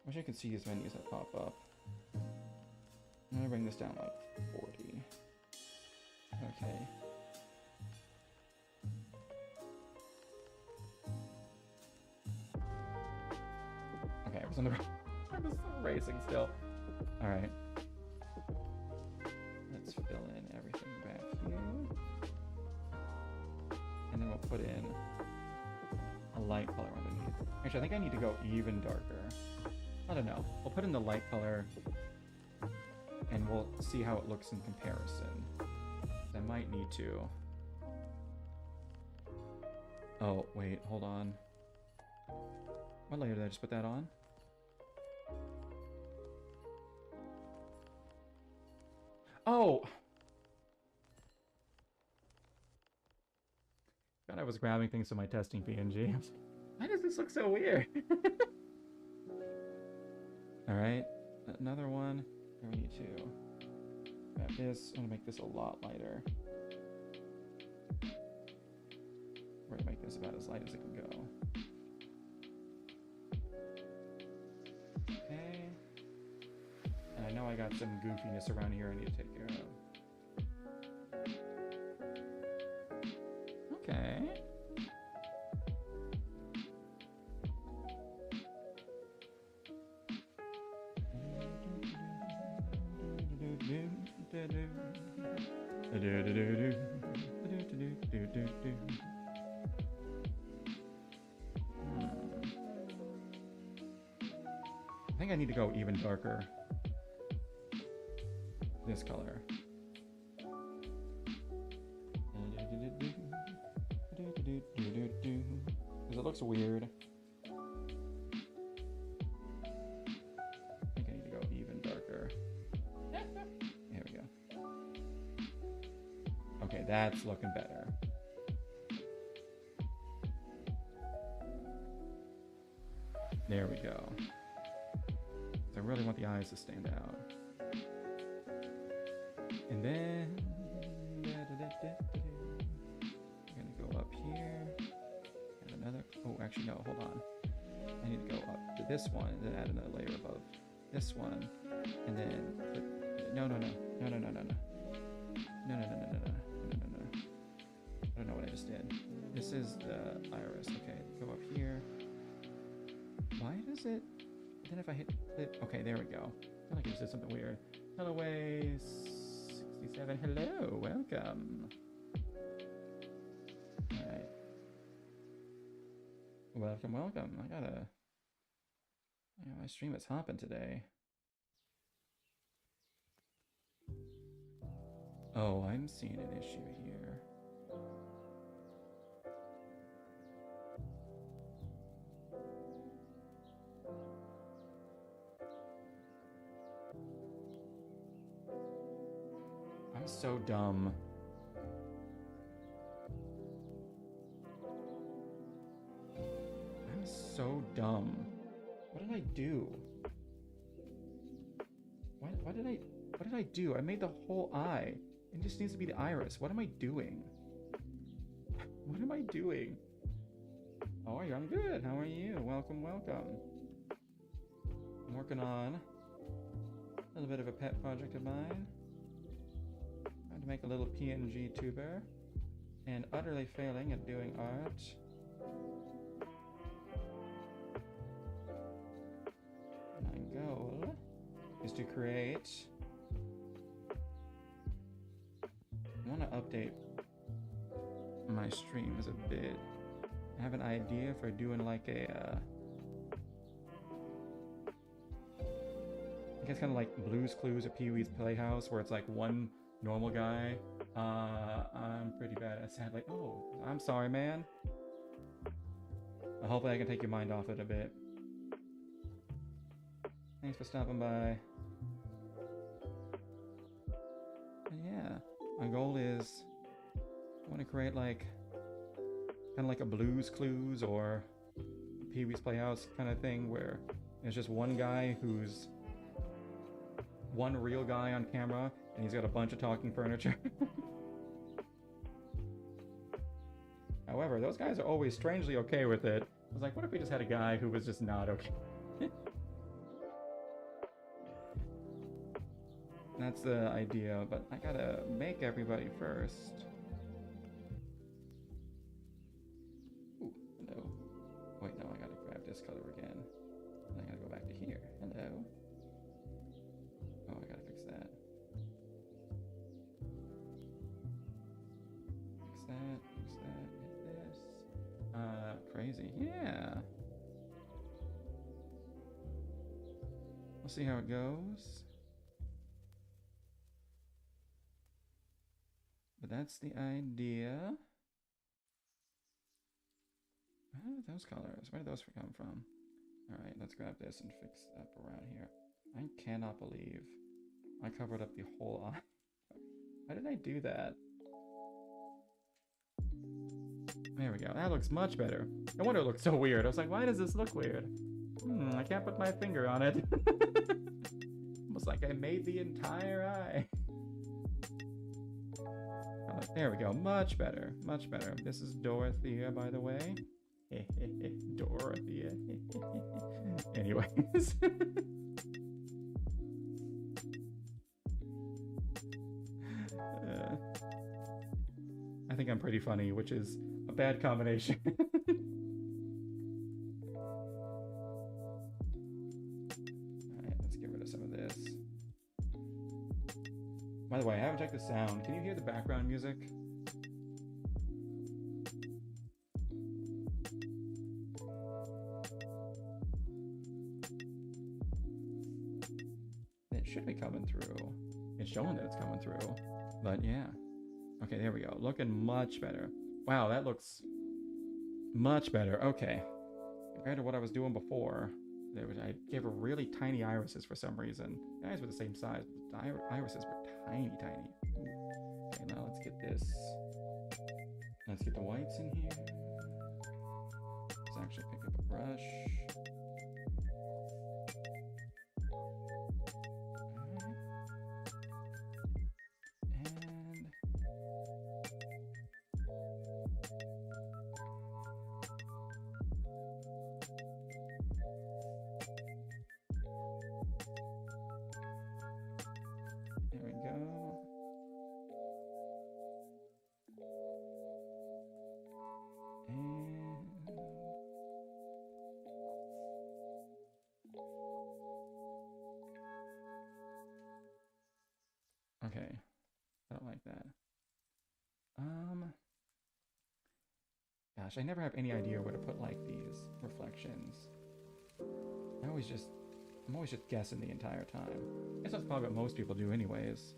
Wish I could see these menus that pop up. I'm gonna bring this down like 40. Okay. Okay, I was on the I was racing still. All right. Let's fill in everything back here. And then we'll put in a light color underneath. Actually, I think I need to go even darker. I don't know. We'll put in the light color and we'll see how it looks in comparison. I might need to. Oh, wait, hold on. What layer did I just put that on? Oh! God, I was grabbing things from my testing PNG. Why does this look so weird? Alright, another one. We need to grab this. I'm gonna make this a lot lighter. We're gonna make this about as light as it can go. Okay. And I know I got some goofiness around here I need to take care of. Okay. I think I need to go even darker. This color. Because it looks weird. I think I need to go even darker. Here we go. Okay, that's looking better. There we go. I really want the eyes to stand out. And then I'm gonna go up here. And another. Oh, actually no. Hold on. I need to go up to this one and then add another layer above this one, and then put, no. I don't know what I just did. This is the iris. Okay, go up here. Why does it? Then if I hit it, okay, there we go. I feel like I just did something weird. Hello, way 67. Hello, welcome. All right. Welcome. My stream is hopping today. Oh, I'm seeing an issue here. I'm so dumb. I'm so dumb. What did I do? What did I do? I made the whole eye. It just needs to be the iris. What am I doing? What am I doing? How are you? I'm good. How are you? Welcome. I'm working on a little bit of a pet project of mine. Trying to make a little pngtuber and utterly failing at doing art. My goal is to create. I want to update my streams a bit. I have an idea for doing like a I guess kind of like Blue's Clues or Pee-wee's Playhouse, where it's like one normal guy. I'm pretty bad at sadly. Oh, I'm sorry, man. Hopefully I can take your mind off it a bit. Thanks for stopping by. And yeah, my goal is I want to create like kind of like a Blue's Clues or Pee-wee's Playhouse kind of thing, where there's just one guy who's one real guy on camera and he's got a bunch of talking furniture. However, those guys are always strangely okay with it. I was like, what if we just had a guy who was just not okay? That's the idea, but I gotta make everybody first. Ooh, hello. Wait, no, I gotta grab this color again. And I gotta go back to here. Hello. Oh, I gotta fix that. Fix that, hit this. Crazy. Yeah. We'll see how it goes. But that's the idea. Where are those colors? Where did those come from? Alright, let's grab this and fix up around here. I cannot believe I covered up the whole eye. Why did I do that? There we go. That looks much better. No wonder it looked so weird. I was like, why does this look weird? I can't put my finger on it. Almost like I made the entire eye. There we go. Much better. Much better. This is Dorothea, by the way. Dorothea. Anyways. I think I'm pretty funny, which is a bad combination. Alright, let's get rid of some of this. By the way, I haven't checked the sound. Can you hear the background music? It should be coming through. It's showing that it's coming through. But yeah. Okay, there we go. Looking much better. Wow, that looks much better. Okay. Compared to what I was doing before, I gave her really tiny irises for some reason. The eyes were the same size, but the irises were tiny. Okay, now let's get this. Let's get the whites in here. Let's actually pick up a brush. gosh, I never have any idea where to put like these reflections. I'm always just guessing the entire time. I guess that's probably what most people do anyways.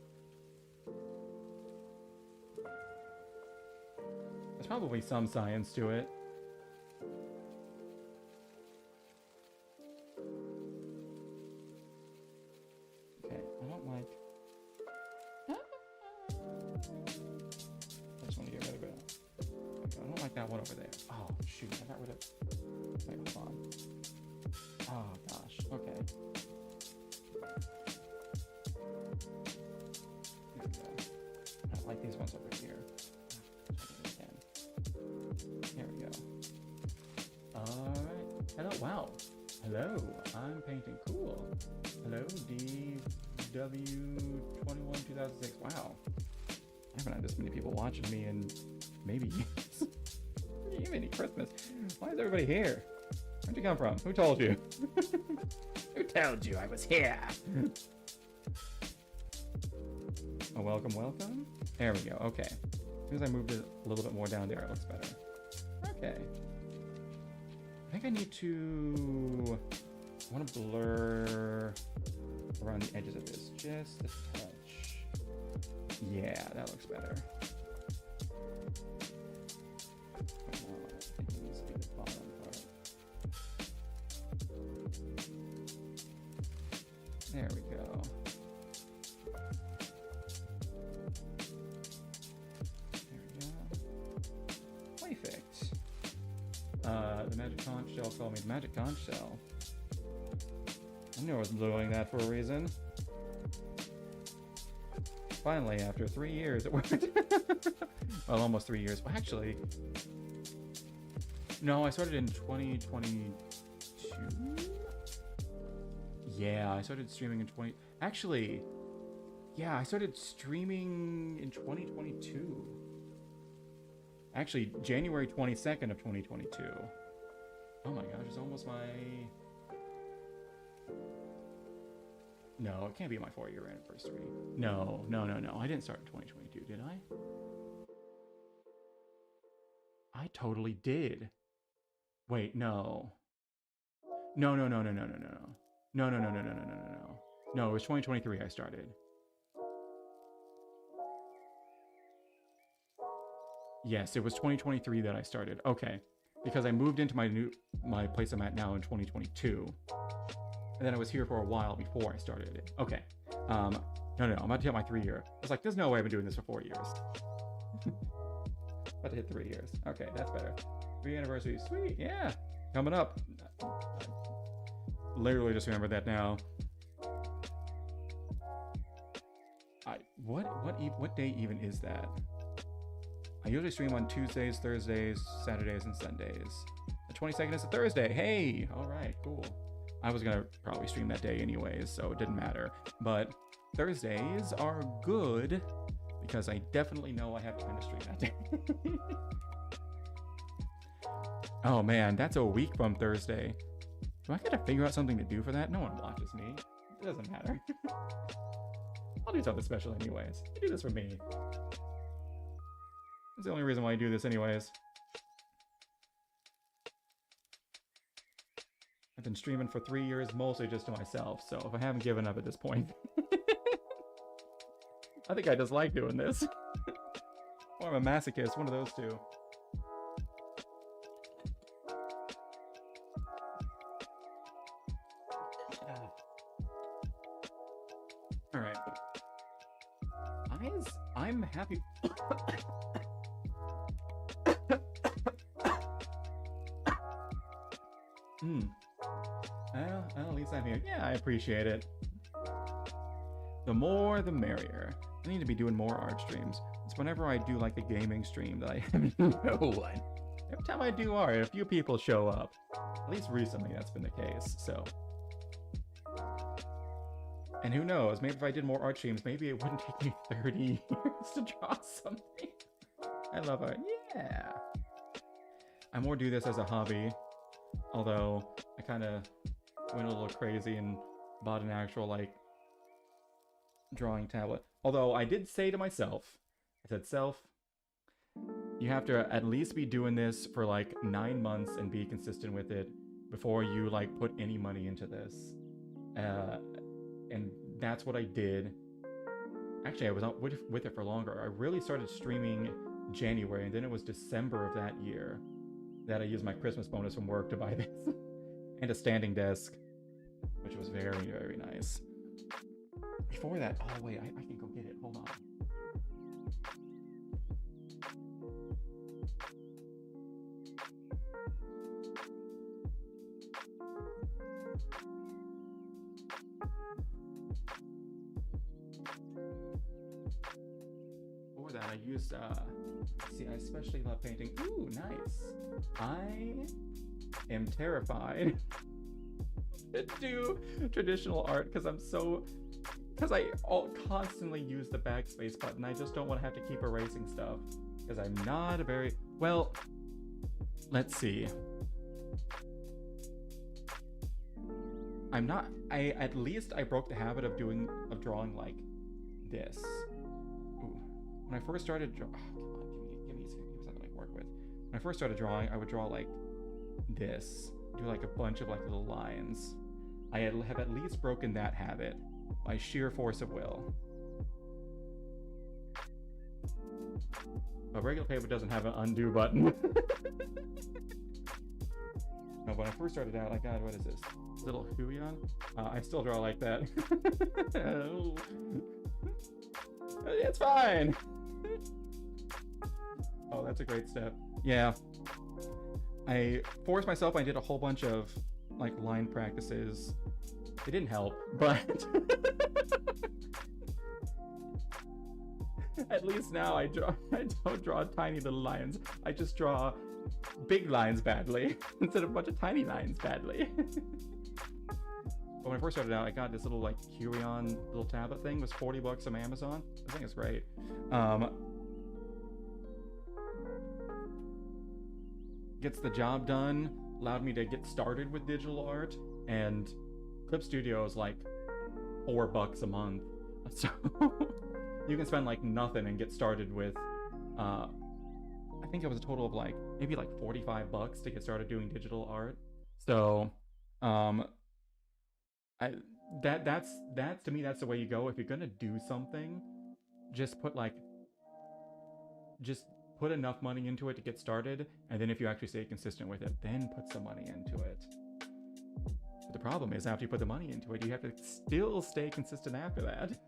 There's probably some science to it. Okay, I don't like... I just want to get rid of it. I don't like that one over there. Oh, shoot, I got rid of... Wait, hold on. Oh, gosh, okay. There we go. I don't like these ones over here. There we go. Alright. Hello. Wow. Hello. I'm painting cool. Hello, DW21 2006. Wow. I haven't had this many people watching me in maybe years. Even Christmas. Why is everybody here? Where'd you come from? Who told you? Who told you I was here? Oh, welcome, welcome. There we go. Okay. As soon as I moved it a little bit more down there, it looks better. Okay. I think I need to... I want to blur around the edges of this just a touch. Yeah, that looks better. I think it needs to be the bottom part. There we go. Perfect. The magic conch shell told me. The magic conch shell. I knew I was doing that for a reason. Finally, after 3 years, it worked. Well, almost 3 years. Well, actually, no, I started in 2022. Yeah, I started streaming in 20. Actually, yeah, I started streaming in 2022. Actually, January 22nd of 2022. Oh my gosh, it's almost my... No, it can't be my 4-year anniversary. No. I didn't start in 2022, did I? I totally did. Wait, no. No. No, it was 2023 I started. Yes, it was 2023 that I started. Okay. Because I moved into my place I'm at now in 2022. And then I was here for a while before I started it. Okay. No, I'm about to hit my 3-year. I was like, there's no way I've been doing this for 4 years. About to hit 3 years. Okay, that's better. 3 anniversary. Sweet, yeah. Coming up. Literally just remembered that now. What day even is that? I usually stream on Tuesdays, Thursdays, Saturdays, and Sundays. The 22nd is a Thursday. Hey! Alright, cool. I was gonna probably stream that day anyways, so it didn't matter. But Thursdays are good because I definitely know I have time to stream that day. Oh man, that's a week from Thursday. Do I gotta figure out something to do for that? No one watches me. It doesn't matter. I'll do something special anyways. I do this for me. That's the only reason why I do this anyways. I've been streaming for 3 years mostly just to myself, so if I haven't given up at this point... I think I just like doing this. Or I'm a masochist, one of those two. Alright. I'm happy... Well, at least I'm here. Yeah, I appreciate it. The more, the merrier. I need to be doing more art streams. It's whenever I do like a gaming stream that I have no one. Every time I do art, a few people show up. At least recently that's been the case, so. And who knows, maybe if I did more art streams, maybe it wouldn't take me 30 years to draw something. I love art. Yeah. I more do this as a hobby. Although, I kind of went a little crazy and bought an actual, like, drawing tablet. Although, I did say to myself, I said, self, you have to at least be doing this for like 9 months and be consistent with it before you like put any money into this. And that's what I did. Actually, I was out with it for longer. I really started streaming January, and then it was December of that year that I used my Christmas bonus from work to buy this. And a standing desk, which was very, very nice. Before that, oh wait, I can go get it. Hold on. Before that, I used, see, I especially love painting. Ooh, nice. I am terrified to do traditional art because I constantly use the backspace button. I just don't want to have to keep erasing stuff because I'm not a very, well, let's see. At least I broke the habit of drawing like this. Ooh. When I first started give me something to work with. When I first started drawing, I would draw like this, do like a bunch of like little lines. I have at least broken that habit by sheer force of will. But regular paper doesn't have an undo button. No, when I first started out, God, what is this? Little Huion? I still draw like that. It's fine. Oh, that's a great step. Yeah. I forced myself. I did a whole bunch of like line practices. It didn't help, but at least now I don't draw tiny little lines. I just draw big lines badly instead of a bunch of tiny lines badly. But when I first started out, I got this little like Curion little tablet thing. It was $40 on Amazon. I think it's great. Gets the job done, allowed me to get started with digital art, and Clip Studio is like $4 a month. So you can spend like nothing and get started with, I think it was a total of like, maybe like $45 to get started doing digital art. So, that's to me, that's the way you go. If you're gonna do something, just put enough money into it to get started, and then if you actually stay consistent with it, then put some money into it. But the problem is, after you put the money into it, you have to still stay consistent after that.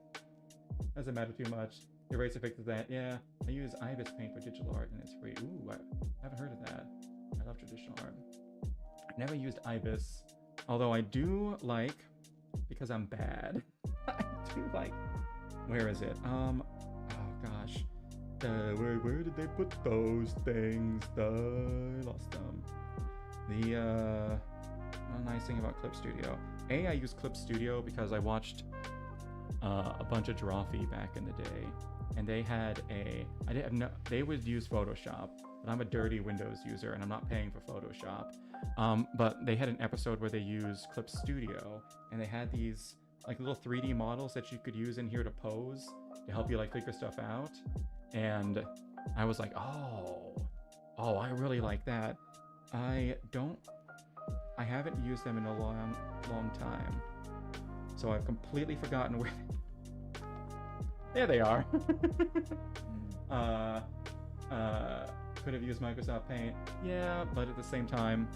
Doesn't matter too much. Eraser fixes that. Yeah, I use Ibis Paint for digital art, and it's free. Ooh, I haven't heard of that. I love traditional art. I've never used Ibis, although I do like, because I'm bad, I do like, where is it? Oh gosh. Where did they put those things? I lost them. The nice thing about Clip Studio. I use Clip Studio because I watched a bunch of Drawfee back in the day, and they had they would use Photoshop, but I'm a dirty Windows user and I'm not paying for Photoshop. But they had an episode where they used Clip Studio, and they had these like little 3D models that you could use in here to pose to help you like figure stuff out. And I was like, oh, I really like that. I haven't used them in a long time. So I've completely forgotten where, there they are. Could have used Microsoft Paint. Yeah, but at the same time,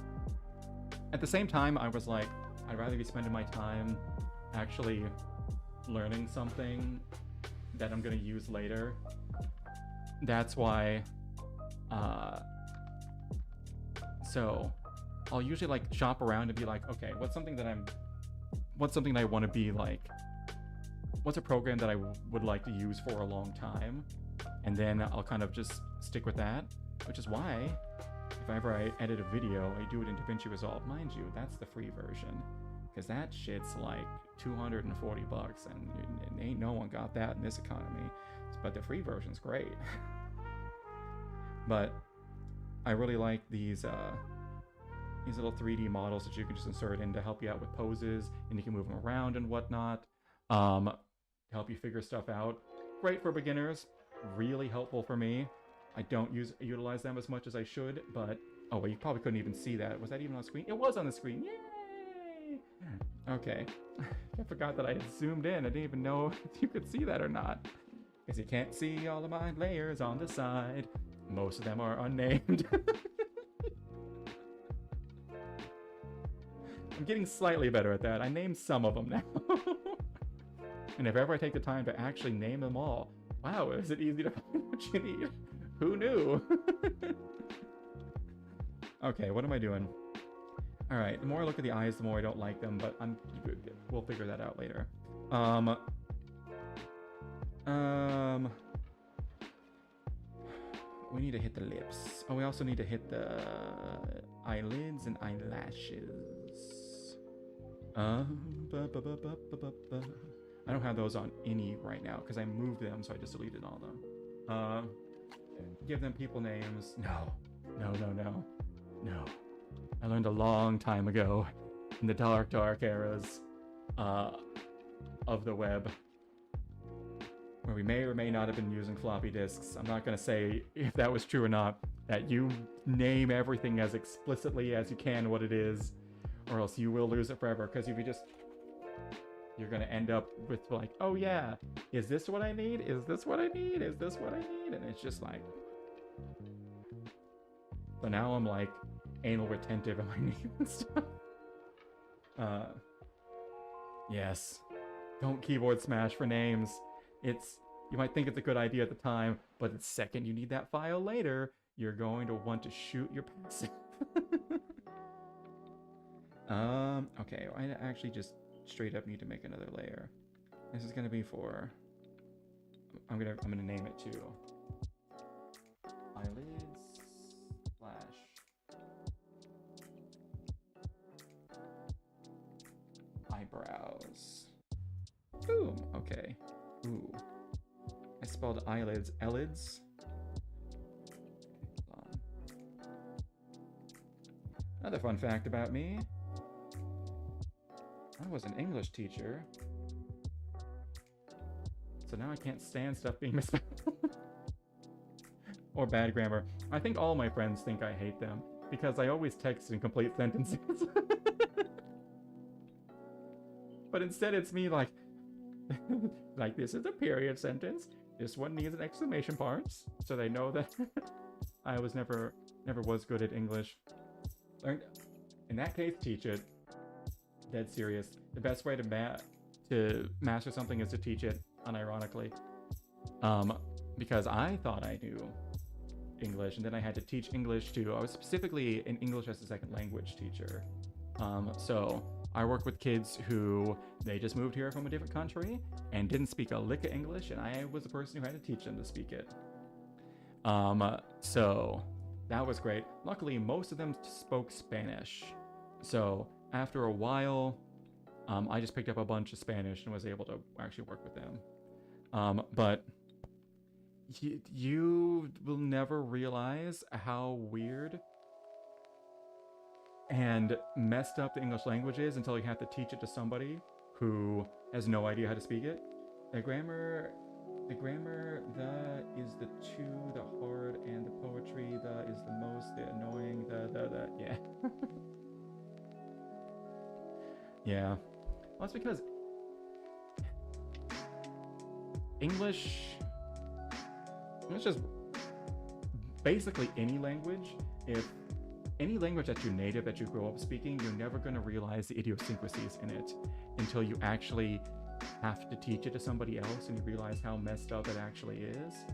I was like, I'd rather be spending my time actually learning something that I'm gonna use later. That's why, so I'll usually like shop around and be like, okay, what's something that I want to be like, what's a program that I would like to use for a long time? And then I'll kind of just stick with that, which is why if ever I edit a video, I do it in DaVinci Resolve. Mind you, that's the free version, because that shit's like $240, and ain't no one got that in this economy. But the free version's great. But I really like these little 3D models that you can just insert in to help you out with poses, and you can move them around and whatnot, to help you figure stuff out. Great for beginners, really helpful for me. I don't utilize them as much as I should, but... Oh, well, you probably couldn't even see that. Was that even on screen? It was on the screen. Yay! Okay. I forgot that I had zoomed in. I didn't even know if you could see that or not. Because you can't see all of my layers on the side. Most of them are unnamed. I'm getting slightly better at that. I named some of them now. And if ever I take the time to actually name them all, wow, is it easy to find what you need? Who knew? Okay, what am I doing? All right, the more I look at the eyes, the more I don't like them, but we'll figure that out later. We need to hit the lips. Oh, we also need to hit the eyelids and eyelashes. I don't have those on any right now because I moved them, so I just deleted all of them. Give them people names. No. I learned a long time ago in the dark eras of the web, where we may or may not have been using floppy disks. I'm not going to say if that was true or not, that you name everything as explicitly as you can what it is, or else you will lose it forever, because if you just... You're going to end up with like, oh yeah, is this what I need? Is this what I need? Is this what I need? And it's just like... So now I'm like anal retentive in my name and stuff. Yes. Don't keyboard smash for names. You might think it's a good idea at the time, but the second you need that file later, you're going to want to shoot your passive. Okay, I actually just straight up need to make another layer. This is gonna be for... I'm gonna name it too. Eyelids / eyebrows. Boom. Okay. Ooh. I spelled eyelids elids. Hold on. Another fun fact about me. I was an English teacher. So now I can't stand stuff being misspelled. Or bad grammar. I think all my friends think I hate them because I always text in complete sentences. But instead it's me like, like this is a period sentence. This one needs an exclamation marks, so they know that I was never was good at English. Learned, in that case, teach it. Dead serious. The best way to master something is to teach it, unironically. Because I thought I knew English, and then I had to teach English to... I was specifically an English as a second language teacher. So I work with kids who, they just moved here from a different country and didn't speak a lick of English, and I was the person who had to teach them to speak it. So that was great. Luckily, most of them spoke Spanish. So after a while, I just picked up a bunch of Spanish and was able to actually work with them. But you will never realize how weird and messed up the English language is until you have to teach it to somebody who has no idea how to speak it. The grammar, the is the to, the hard, and the poetry, the is the most, the annoying, yeah. Yeah. Well, that's because English is just basically any language. If any language that's your native, that you grow up speaking, you're never going to realize the idiosyncrasies in it until you actually have to teach it to somebody else and you realize how messed up it actually is.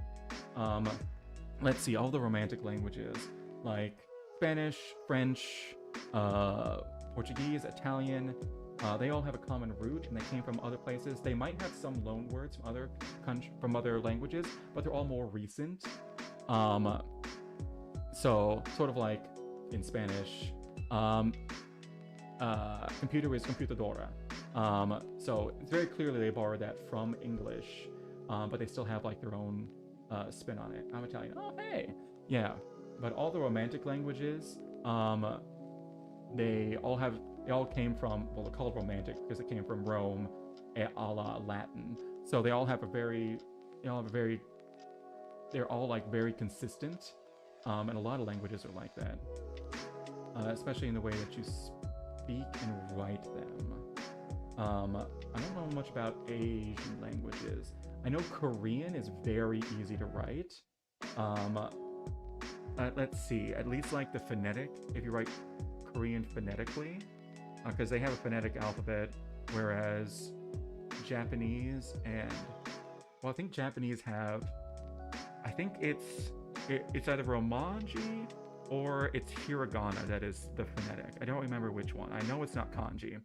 Let's see, all the romantic languages like Spanish, French, Portuguese, Italian, they all have a common root and they came from other places. They might have some loan words from other languages, but they're all more recent. So sort of like in Spanish, computer is computadora. So it's very clearly they borrowed that from English, but they still have like their own spin on it. I'm Italian. Oh, hey. Yeah. But all the romantic languages, they all came from, well, they're called romantic because it came from Rome, a la Latin. So they all have a very they're all like very consistent, and a lot of languages are like that, especially in the way that you speak and write them. I don't know much about Asian languages. I know Korean is very easy to write. Let's see, at least like the phonetic, if you write Korean phonetically, because they have a phonetic alphabet, whereas Japanese and, well, I think Japanese have, I think it's either Romanji or it's Hiragana that is the phonetic. I don't remember which one. I know it's not kanji.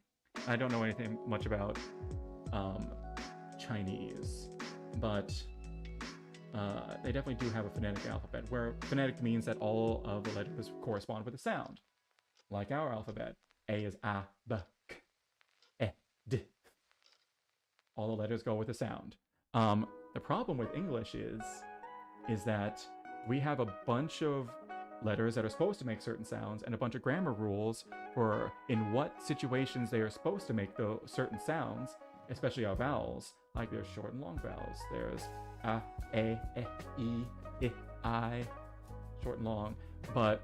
I don't know anything much about Chinese, but they definitely do have a phonetic alphabet, where phonetic means that all of the letters correspond with a sound. Like our alphabet. A is A, B, K, E, D. All the letters go with a sound. The problem with English is that we have a bunch of letters that are supposed to make certain sounds and a bunch of grammar rules for in what situations they are supposed to make those certain sounds, especially our vowels. Like there's short and long vowels. There's A, E, I, short and long. But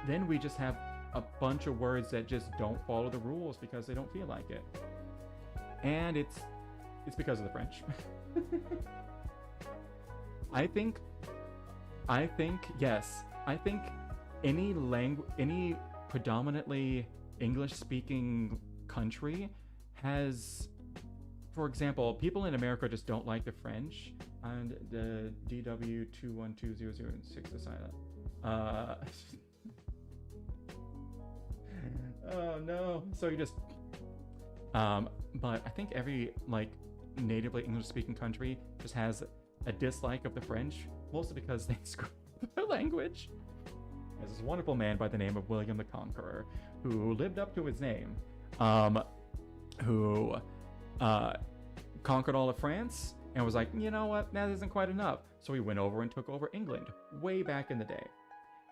then we just have a bunch of words that just don't follow the rules because they don't feel like it. And it's because of the French. I think yes. I think any predominantly English-speaking country has, for example, people in America just don't like the French, and the DW212006 asylum. Oh no. So you just but I think every like natively English-speaking country just has a dislike of the French, mostly because they screw up their language. There's this wonderful man by the name of William the Conqueror who lived up to his name, who conquered all of France and was like, you know what, that isn't quite enough. So he went over and took over England way back in the day.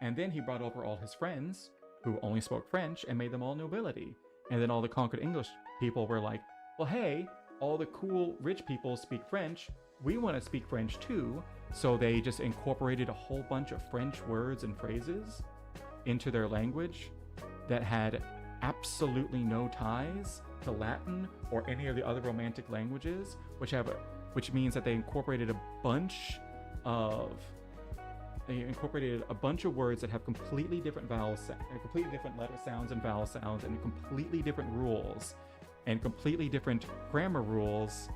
And then he brought over all his friends who only spoke French and made them all nobility. And then all the conquered English people were like, well, hey, all the cool rich people speak French. We want to speak French too. So they just incorporated a whole bunch of French words and phrases into their language that had absolutely no ties to Latin or any of the other Romantic languages, which means that they incorporated a bunch of words that have completely different completely different letter sounds and vowel sounds, and completely different rules and completely different grammar rules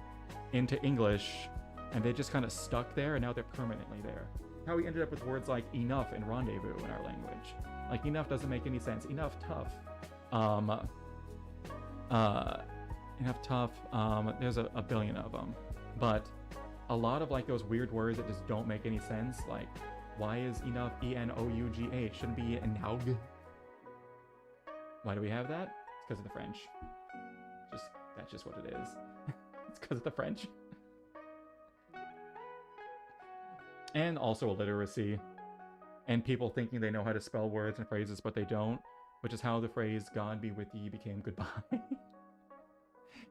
into English, and they just kind of stuck there, and now they're permanently there. How we ended up with words like enough and rendezvous in our language. Like, enough doesn't make any sense. Enough, tough. Enough, tough. There's a billion of them. But a lot of like those weird words that just don't make any sense, like, why is enough E-N-O-U-G-H? Shouldn't be enaug. Why do we have that? It's because of the French. That's just what it is. It's because of the French. And also illiteracy. And people thinking they know how to spell words and phrases, but they don't. Which is how the phrase, God be with ye, became goodbye.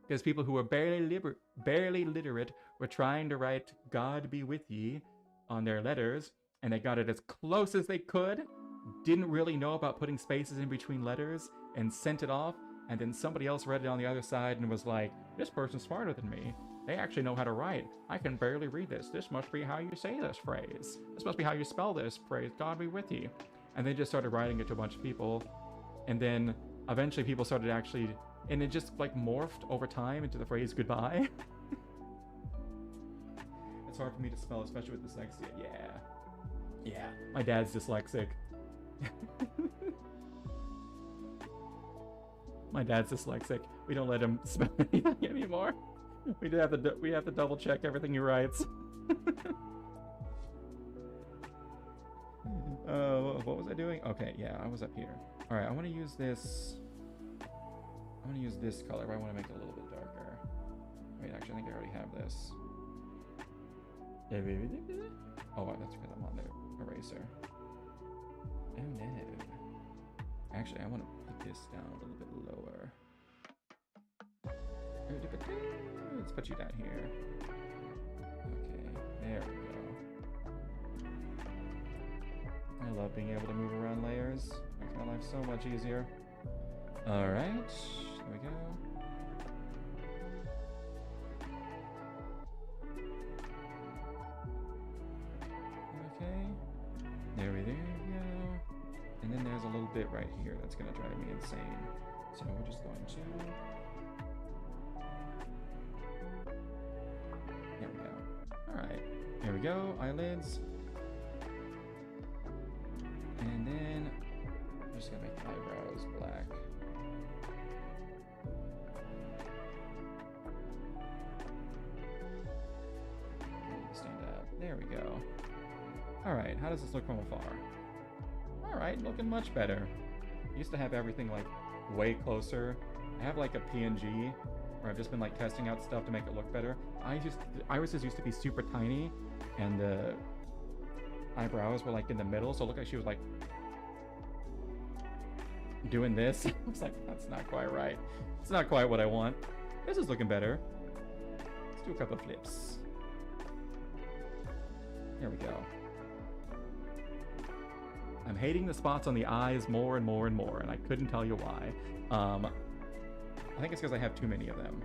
Because people who were barely literate were trying to write God be with ye on their letters, and they got it as close as they could, didn't really know about putting spaces in between letters, and sent it off, and then somebody else read it on the other side and was like, this person's smarter than me. They actually know how to write. I can barely read this. This must be how you say this phrase. This must be how you spell this phrase, God be with you. And they just started writing it to a bunch of people, and then eventually people started actually, and it just like morphed over time into the phrase goodbye. It's hard for me to spell, especially with dyslexia. Yeah, my dad's dyslexic. My dad's dyslexic. We don't let him spell anything anymore. We have to double check everything he writes. What was I doing? Okay, yeah, I was up here. All right, I want to use this. I want to use this color, but I want to make it a little bit darker. Wait, actually, I think I already have this. Oh, that's because I'm on the eraser. Oh no. Actually, I want to put this down a little bit lower. Let's put you down here. Okay, there we go. I love being able to move around layers. Makes my life so much easier. Alright, there we go. Okay, there we go. And then there's a little bit right here that's gonna drive me insane. So we're just going to... There we go. Alright, there we go, eyelids. And then I'm just gonna make the eyebrows black. Stand up. There we go. Alright, how does this look from afar? Alright, looking much better. I used to have everything like way closer. I have like a PNG where I've just been like testing out stuff to make it look better. Irises used to be super tiny and the eyebrows were like in the middle, so it looked like she was like doing this. I was like, that's not quite right. It's not quite what I want. This is looking better. Let's do a couple of flips. There we go. I'm hating the spots on the eyes more and more and more, and I couldn't tell you why. I think it's because I have too many of them.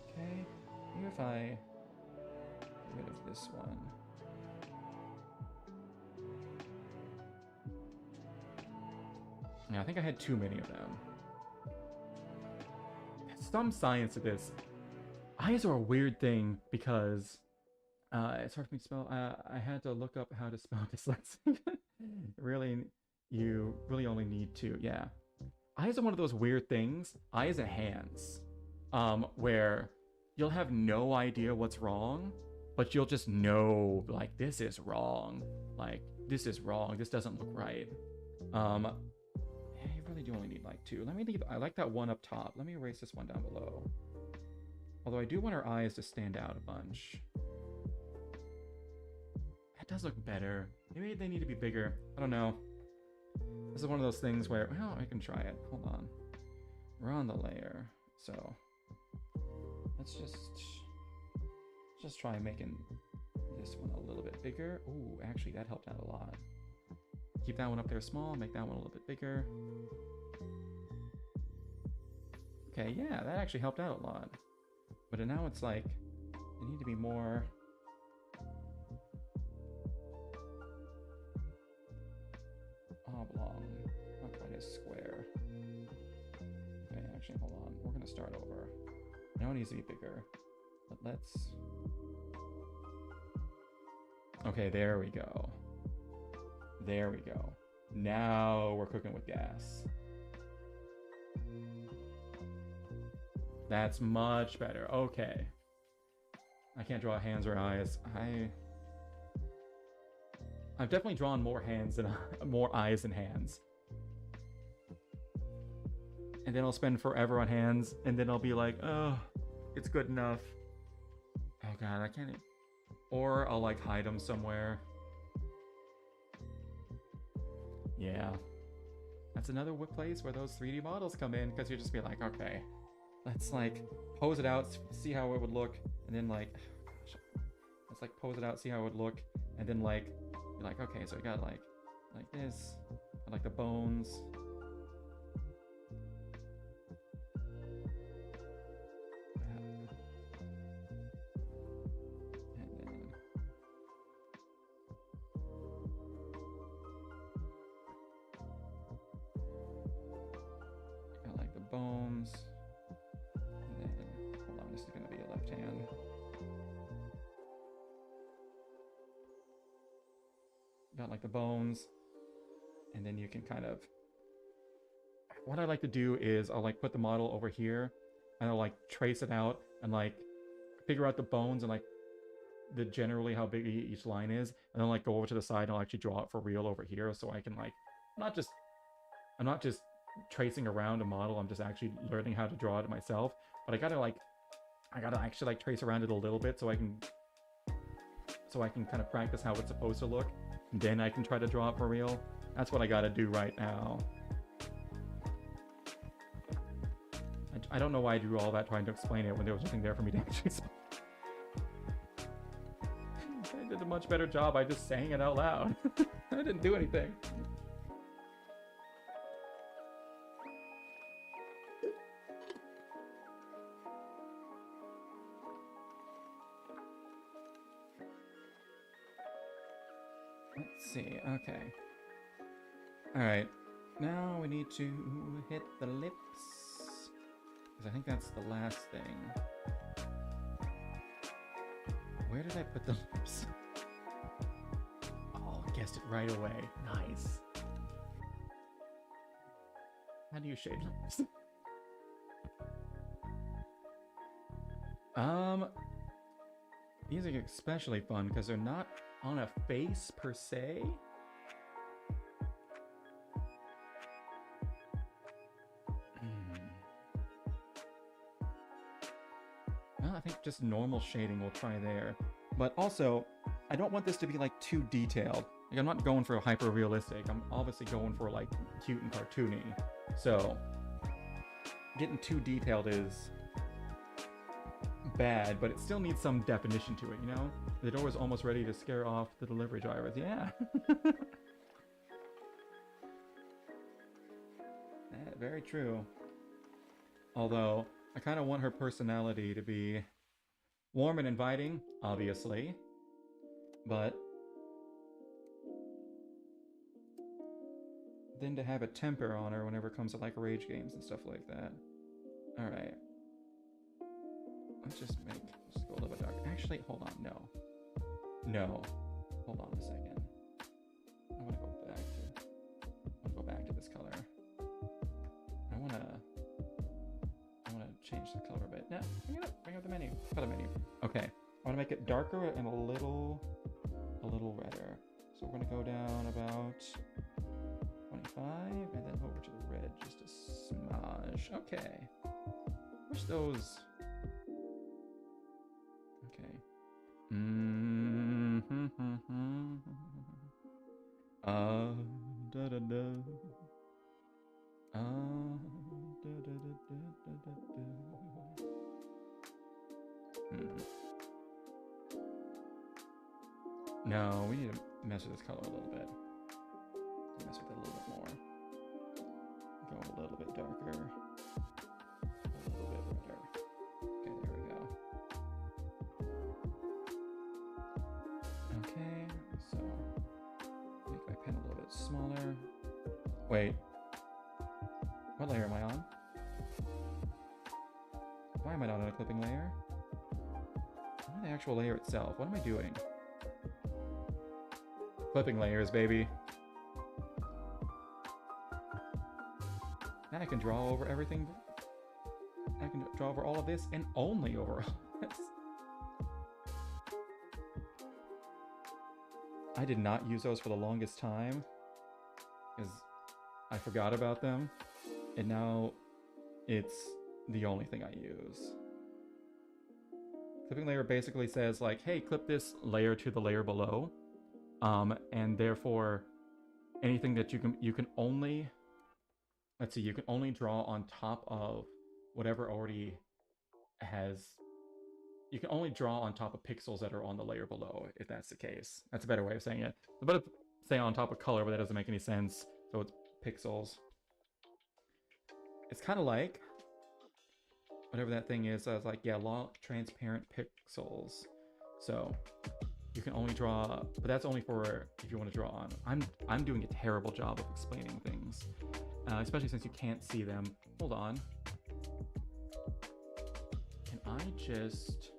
Okay, maybe if I get rid of this one. Yeah, I think I had too many of them. Some science to this. Eyes are a weird thing because it's hard for me to spell. I had to look up how to spell dyslexia. Really, you really only need to. Yeah, eyes are one of those weird things. Eyes and hands, where you'll have no idea what's wrong, but you'll just know like this is wrong. Like this is wrong. This doesn't look right. Yeah, you really do only need like two. Let me leave. I like that one up top. Let me erase this one down below. Although I do want her eyes to stand out a bunch. That does look better. Maybe they need to be bigger. I don't know. This is one of those things where, well, I can try it. Hold on. We're on the layer. So let's just try making this one a little bit bigger. Ooh, actually that helped out a lot. Keep that one up there small, make that one a little bit bigger. Okay, yeah, that actually helped out a lot. But now it's like, they need to be more... oblong, not quite as square. Okay, actually, hold on. We're gonna start over. I know it needs to be bigger, but let's... Okay, there we go. There we go. Now we're cooking with gas. That's much better. Okay. I can't draw hands or eyes. I've definitely drawn more hands than more eyes than hands. And then I'll spend forever on hands, and then I'll be like, oh, it's good enough. Oh god, I can't even... Or I'll like hide them somewhere. Yeah. That's another place where those 3D models come in, because you just be like, okay, let's like pose it out, see how it would look, and then like, let's like pose it out, see how it would look, and then like, you're like, okay, so you got like this, I like the bones. Bones, and then, hold on, this is going to be a left hand. Got like the bones, and then you can kind of, what I like to do is I'll like put the model over here, and I'll like trace it out, and like figure out the bones, and like the generally how big each line is, and then like go over to the side, and I'll actually draw it for real over here, so I can like, I'm not just tracing around a model, I'm just actually learning how to draw it myself, but I gotta actually like trace around it a little bit so I can kind of practice how it's supposed to look, and then I can try to draw it for real. That's what I gotta do right now. I don't know why I drew all that trying to explain it when there was nothing there for me to actually explain. I did a much better job by just saying it out loud. I didn't do anything. Let's see, okay. Alright, now we need to hit the lips. Because I think that's the last thing. Where did I put the lips? Oh, guessed it right away. Nice. How do you shade lips? These are especially fun because they're not on a face per se. Well, I think just normal shading we'll try there. But also, I don't want this to be like too detailed. Like, I'm not going for hyper realistic. I'm obviously going for like cute and cartoony. So getting too detailed is bad, but it still needs some definition to it, you know? The door is almost ready to scare off the delivery drivers. Yeah. Very true. Although, I kind of want her personality to be warm and inviting, obviously. But then to have a temper on her whenever it comes to like rage games and stuff like that. Alright. Let's just go a little bit dark. Actually, hold on, no. No. Hold on a second. I want to go back to this color. I want to change the color a bit. No, bring up the menu. Color menu. Okay. I want to make it darker and a little redder. So we're going to go down about 25 and then over to the red just a smudge. Okay. Wish those. Okay. Da da da. No, we need to mess with this color a little bit. Mess with it a little bit more. Go a little bit darker. A little bit redder. Okay, there we go. Okay, so make my pen a little bit smaller. Wait. What layer am I on? Why am I not on a clipping layer? I'm on the actual layer itself. What am I doing? Clipping layers, baby. Now I can draw over everything. I can draw over all of this and only over all of this. I did not use those for the longest time because I forgot about them. And now it's the only thing I use. Clipping layer basically says like, hey, clip this layer to the layer below. And therefore anything that you can only, let's see, you can only draw on top of whatever already has, you can only draw on top of pixels that are on the layer below, if that's the case. That's a better way of saying it. I'm about to say on top of color, but that doesn't make any sense. So it's pixels. It's kind of like, whatever that thing is, I was like, yeah, log transparent pixels. So you can only draw, but that's only for if you want to draw on. I'm doing a terrible job of explaining things, especially since you can't see them. Hold on. Can I just,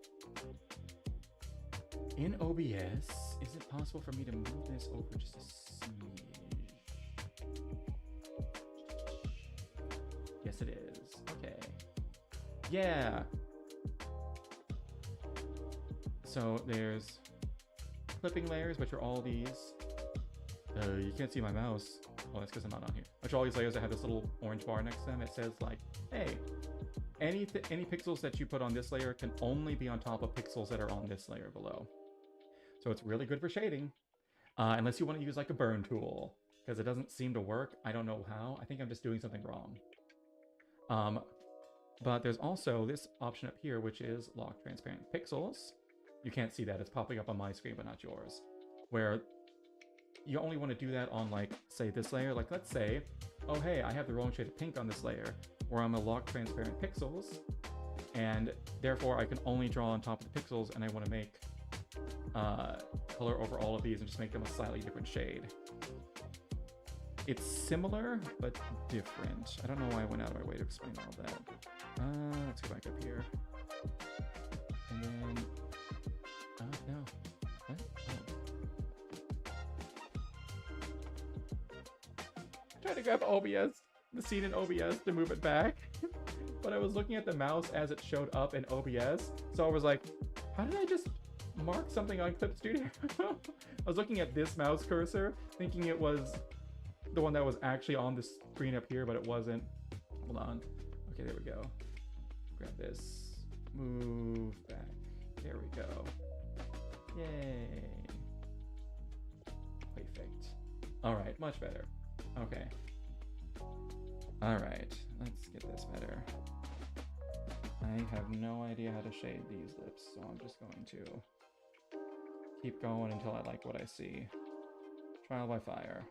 in OBS, is it possible for me to move this over just a smidge? Yes, it is. Okay. Yeah. So there's clipping layers, which are all these. You can't see my mouse. Well, that's because I'm not on here. Which are all these layers that have this little orange bar next to them. It says like, hey, any pixels that you put on this layer can only be on top of pixels that are on this layer below. So it's really good for shading, unless you want to use like a burn tool, because it doesn't seem to work. I don't know how. I think I'm just doing something wrong. But there's also this option up here, which is lock transparent pixels. You can't see that. It's popping up on my screen, but not yours. Where you only want to do that on, like, say, this layer. Like, let's say, oh, hey, I have the wrong shade of pink on this layer, or I'm going to lock transparent pixels, and therefore I can only draw on top of the pixels, and I want to make color over all of these and just make them a slightly different shade. It's similar, but different. I don't know why I went out of my way to explain all that. Let's go back up here. And then... no. What? Oh. Trying to grab OBS, the scene in OBS to move it back. But I was looking at the mouse as it showed up in OBS. So I was like, how did I just mark something on Clip Studio? I was looking at this mouse cursor, thinking it was the one that was actually on the screen up here, but it wasn't. Hold on. Okay, there we go. Grab this. Move back. There we go. Yay. Perfect. All right, much better. Okay. All right, let's get this better. I have no idea how to shade these lips, so I'm just going to keep going until I like what I see. Trial by fire.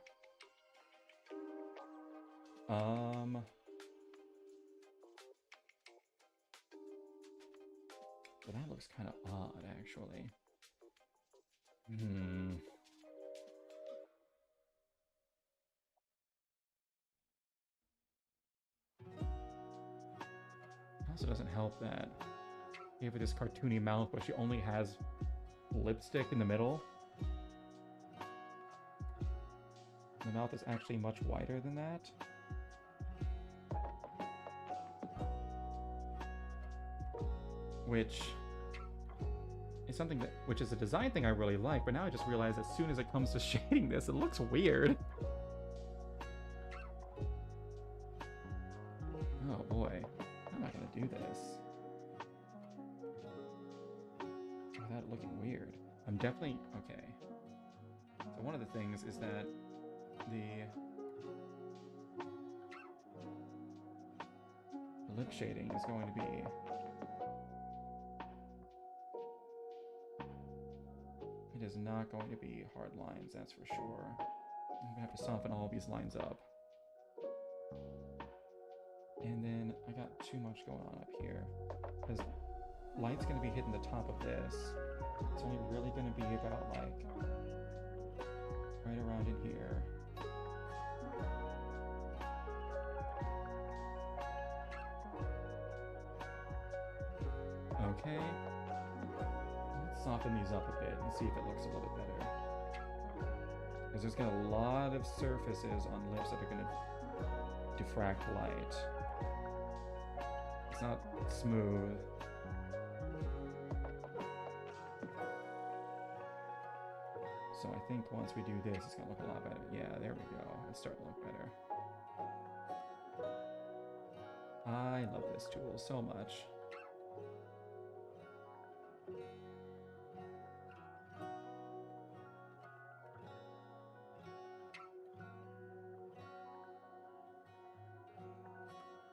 Well, that looks kind of odd, actually. Also doesn't help that gave her this cartoony mouth, but she only has lipstick in the middle. The mouth is actually much wider than that. Which is something that, which is a design thing I really like, but now I just realize as soon as it comes to shading this, it looks weird. Oh boy, I'm not gonna do this without it looking weird. I'm definitely, okay. So one of the things is that the lip shading is going to be it is not going to be hard lines, that's for sure. I'm gonna have to soften all of these lines up. And then I got too much going on up here because light's gonna be hitting the top of this. It's only really gonna be about like right around in here. Okay. Let's soften these up a bit and see if it looks a little bit better. Because there's gonna be a lot of surfaces on lips that are gonna diffract light. It's not smooth. So I think once we do this, it's gonna look a lot better. Yeah, there we go. It's starting to look better. I love this tool so much.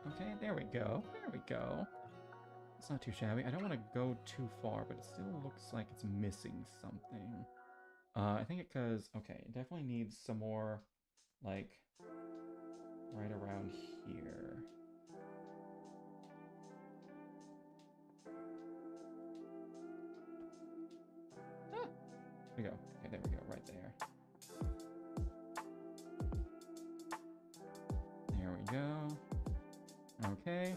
Okay, there we go. There we go. It's not too shabby. I don't want to go too far, but it still looks like it's missing something. I think it because, okay, it definitely needs some more, like, right around here. Ah! There we go. Okay, there we go. Right there. There we go. Okay.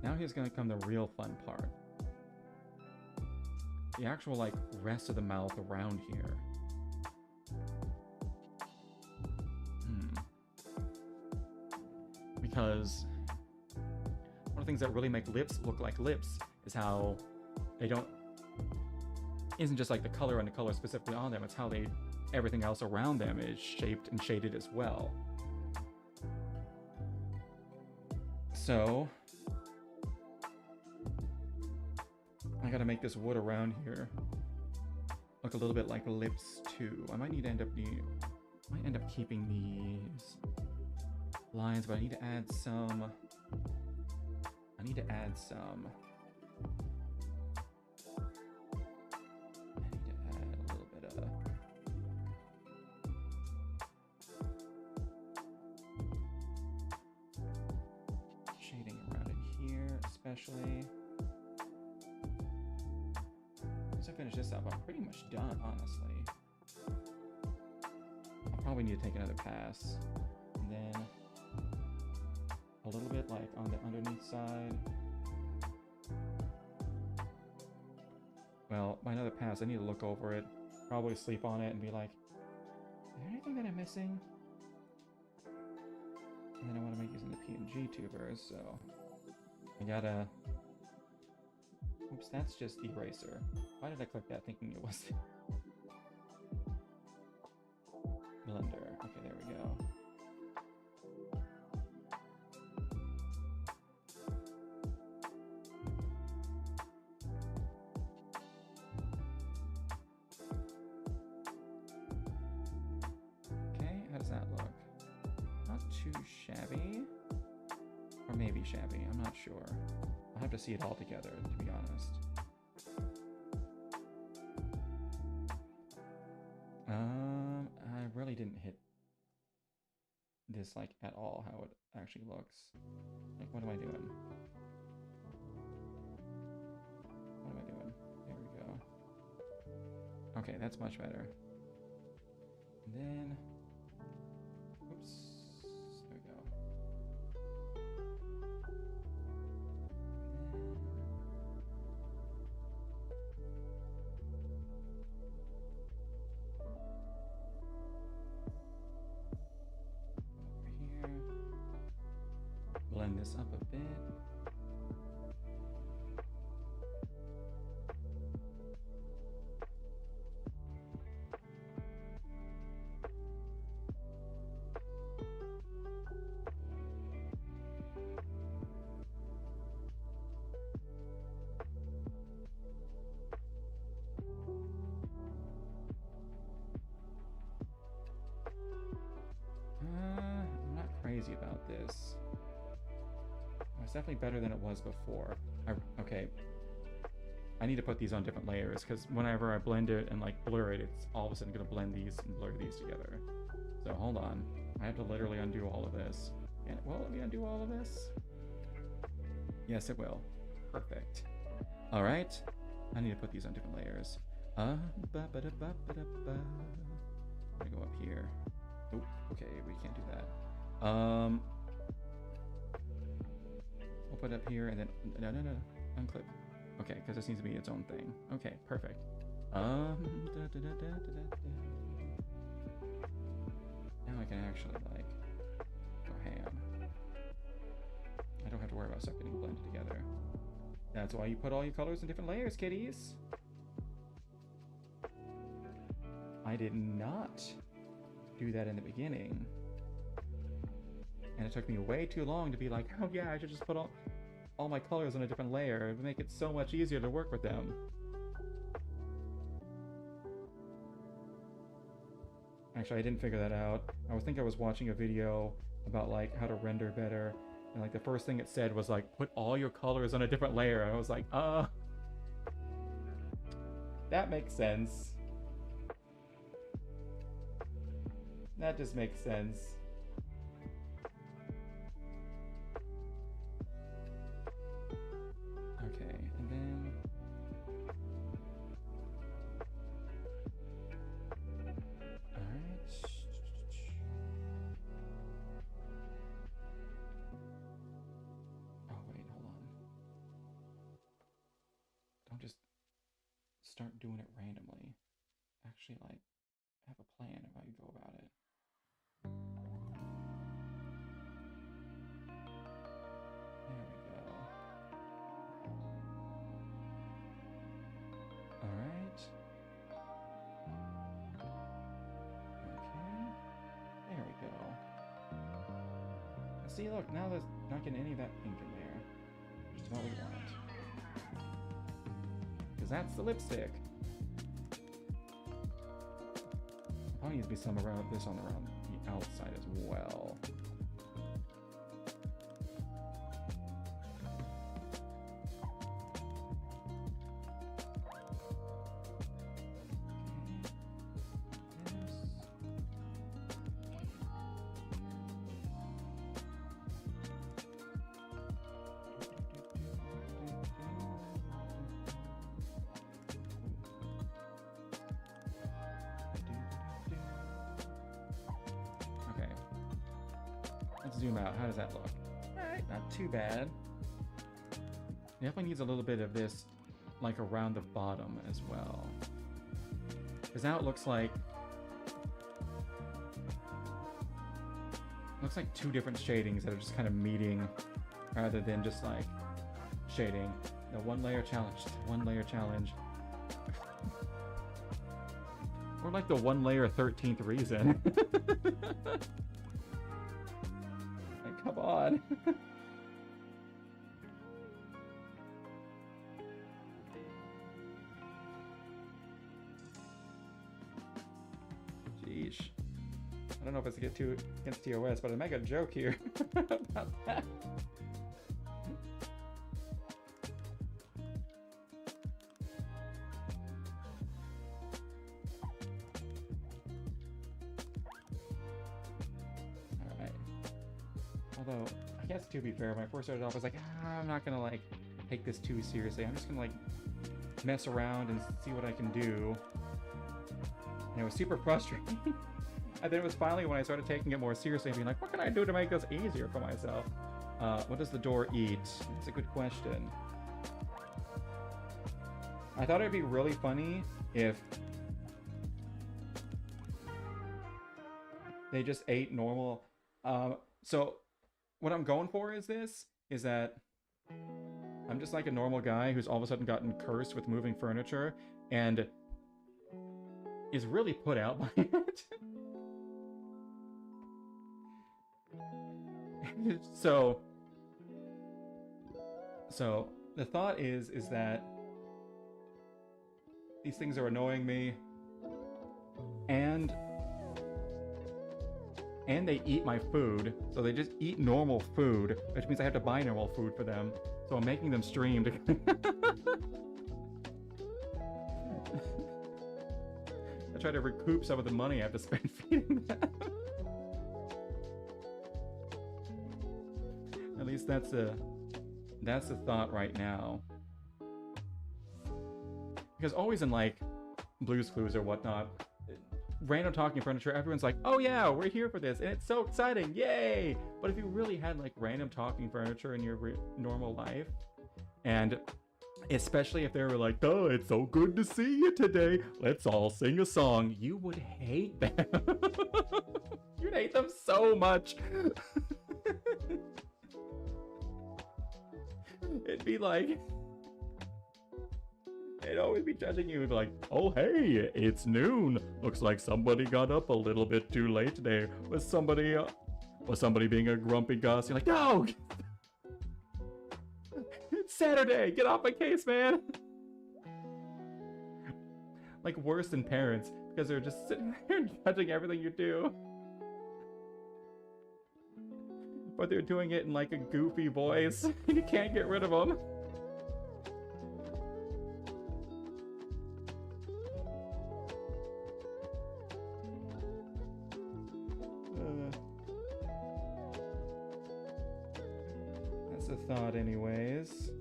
Now here's gonna come the real fun part. The actual, like, rest of the mouth around here. Because one of the things that really make lips look like lips is how they don't... isn't just like the color and the color specifically on them, it's how they... everything else around them is shaped and shaded as well. So I gotta make this wood around here look a little bit like lips too. I might need to end up keeping these lines, but I need to add some. especially. Once I finish this up, I'm pretty much done, honestly. I'll probably need to take another pass. And then a little bit like on the underneath side. Well, my another pass, I need to look over it, probably sleep on it and be like, is there anything that I'm missing? And then I want to make using the pngtubers, so I gotta... Oops, that's just eraser. Why did I click that thinking it was Blender? Okay, there we go. Okay, how does that look? Not too shabby. Or maybe shabby, I'm not sure. I'll have to see it all together, to be honest. I really didn't hit this like at all how it actually looks. Like, what am I doing? What am I doing? There we go. Okay, that's much better. And then, oops, there we go. Blend this up a bit. I'm not crazy about this. It's definitely better than it was before. Okay. I need to put these on different layers because whenever I blend it and like blur it, it's all of a sudden going to blend these and blur these together. So hold on. I have to literally undo all of this. And will it let me undo all of this? Yes, it will. Perfect. All right. I need to put these on different layers. I'm gonna go up here. Oh, okay, we can't do that. We'll put it up here and then no, unclip. Okay, because this needs to be its own thing. Okay, perfect. Now I can actually like go ham. I don't have to worry about stuff getting blended together. That's why you put all your colors in different layers, kiddies. I did not do that in the beginning. And it took me way too long to be like, oh yeah, I should just put all my colors on a different layer. It would make it so much easier to work with them. Actually, I didn't figure that out. I think I was watching a video about like how to render better. And like the first thing it said was like, put all your colors on a different layer. And I was like, that makes sense. That just makes sense. Okay, and then... Alright. Oh, wait, hold on. Don't just start doing it randomly. Actually, like, have a plan of how you go about it. There we go. Alright. Okay. There we go. See, look, now there's not getting any of that pink in there. Which is what we want. Because that's the lipstick. Probably needs to be some around this on around the outside as well. zoom out. How does that look? Alright, not too bad. Definitely needs a little bit of this, like, around the bottom as well. Because now it looks like... looks like two different shadings that are just kind of meeting, rather than just, like, shading. The one layer challenge. One layer challenge. Or like the one layer 13th reason. Like, come on. Sheesh. I don't know if it's against TOS, but I make a joke here about that. Although, I guess to be fair, when I first started off, I was like, I'm not gonna like take this too seriously. I'm just gonna like mess around and see what I can do. And it was super frustrating. And then it was finally when I started taking it more seriously and being like, what can I do to make this easier for myself? What does the door eat? That's a good question. I thought it'd be really funny if they just ate normal. So what I'm going for is that I'm just like a normal guy who's all of a sudden gotten cursed with moving furniture and is really put out by it. So the thought is that these things are annoying me, and they eat my food, so they just eat normal food, which means I have to buy normal food for them. So I'm making them stream to I try to recoup some of the money I have to spend feeding them. At least that's the thought right now. Because always in like Blue's Clues or whatnot, random talking furniture, everyone's like, oh yeah, we're here for this, and it's so exciting, yay! But if you really had like random talking furniture in your normal life, and especially if they were like, oh, it's so good to see you today, let's all sing a song, you would hate them. You'd hate them so much. It'd be like, they'd always be judging you, like, oh hey, it's noon. Looks like somebody got up a little bit too late today. Was somebody being a grumpy goss? You're like, no! It's Saturday! Get off my case, man! Like worse than parents, because they're just sitting there judging everything you do. But they're doing it in like a goofy voice, and you can't get rid of them. That's a thought anyways.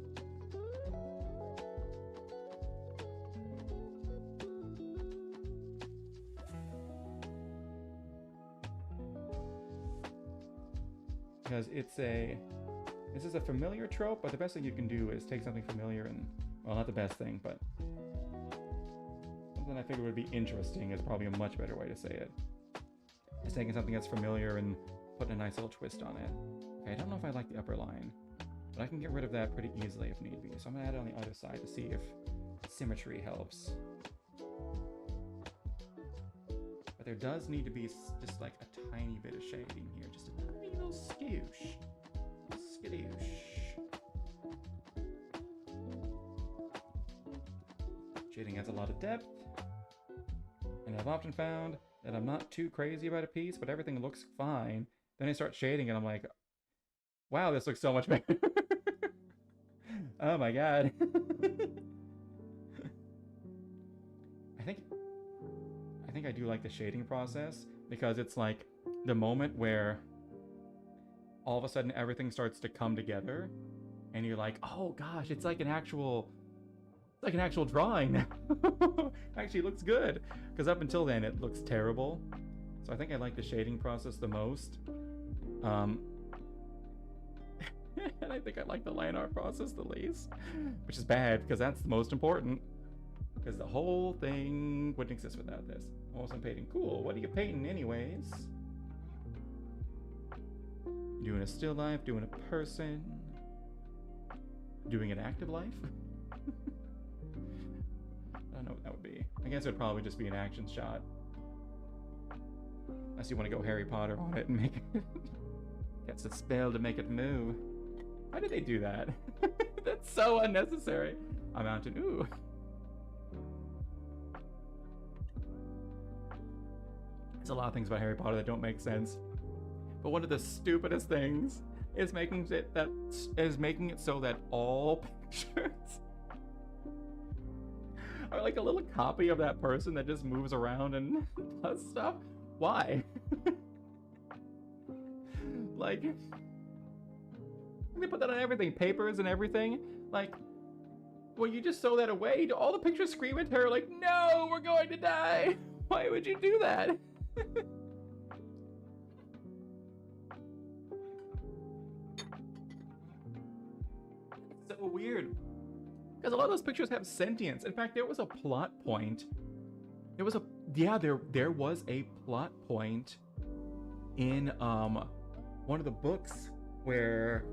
Because this is a familiar trope, but the best thing you can do is take something familiar and, well, not the best thing, but something I figure would be interesting is probably a much better way to say it. It's taking something that's familiar and putting a nice little twist on it. Okay, I don't know if I like the upper line, but I can get rid of that pretty easily if need be. So I'm gonna add it on the other side to see if symmetry helps. But there does need to be just like a tiny bit of shading here, just a tiny little skoosh. Skadoosh. Shading adds a lot of depth, and I've often found that I'm not too crazy about a piece, but everything looks fine. Then I start shading and I'm like, wow, this looks so much better. Oh my god. I think I do like the shading process, because it's like the moment where all of a sudden everything starts to come together and you're like, oh gosh, it's like an actual drawing now. Actually looks good, because up until then it looks terrible. So I think I like the shading process the most. And I think I like the line art process the least, which is bad because that's the most important. Because the whole thing wouldn't exist without this. Also, I'm painting. Cool. What are you painting, anyways? Doing a still life, doing a person, doing an active life. I don't know what that would be. I guess it would probably just be an action shot. Unless you want to go Harry Potter on it and make it. Gets a spell to make it move. Why did they do that? That's so unnecessary. I'm out to ooh. There's a lot of things about Harry Potter that don't make sense. But one of the stupidest things is making it so that all pictures are like a little copy of that person that just moves around and does stuff. Why? Like, they put that on everything, papers and everything. Like, well, you just throw that away. Do all the pictures scream at her like, no, we're going to die? Why would you do that? It's so weird. Because a lot of those pictures have sentience. In fact, there was a plot point. There was a plot point in one of the books where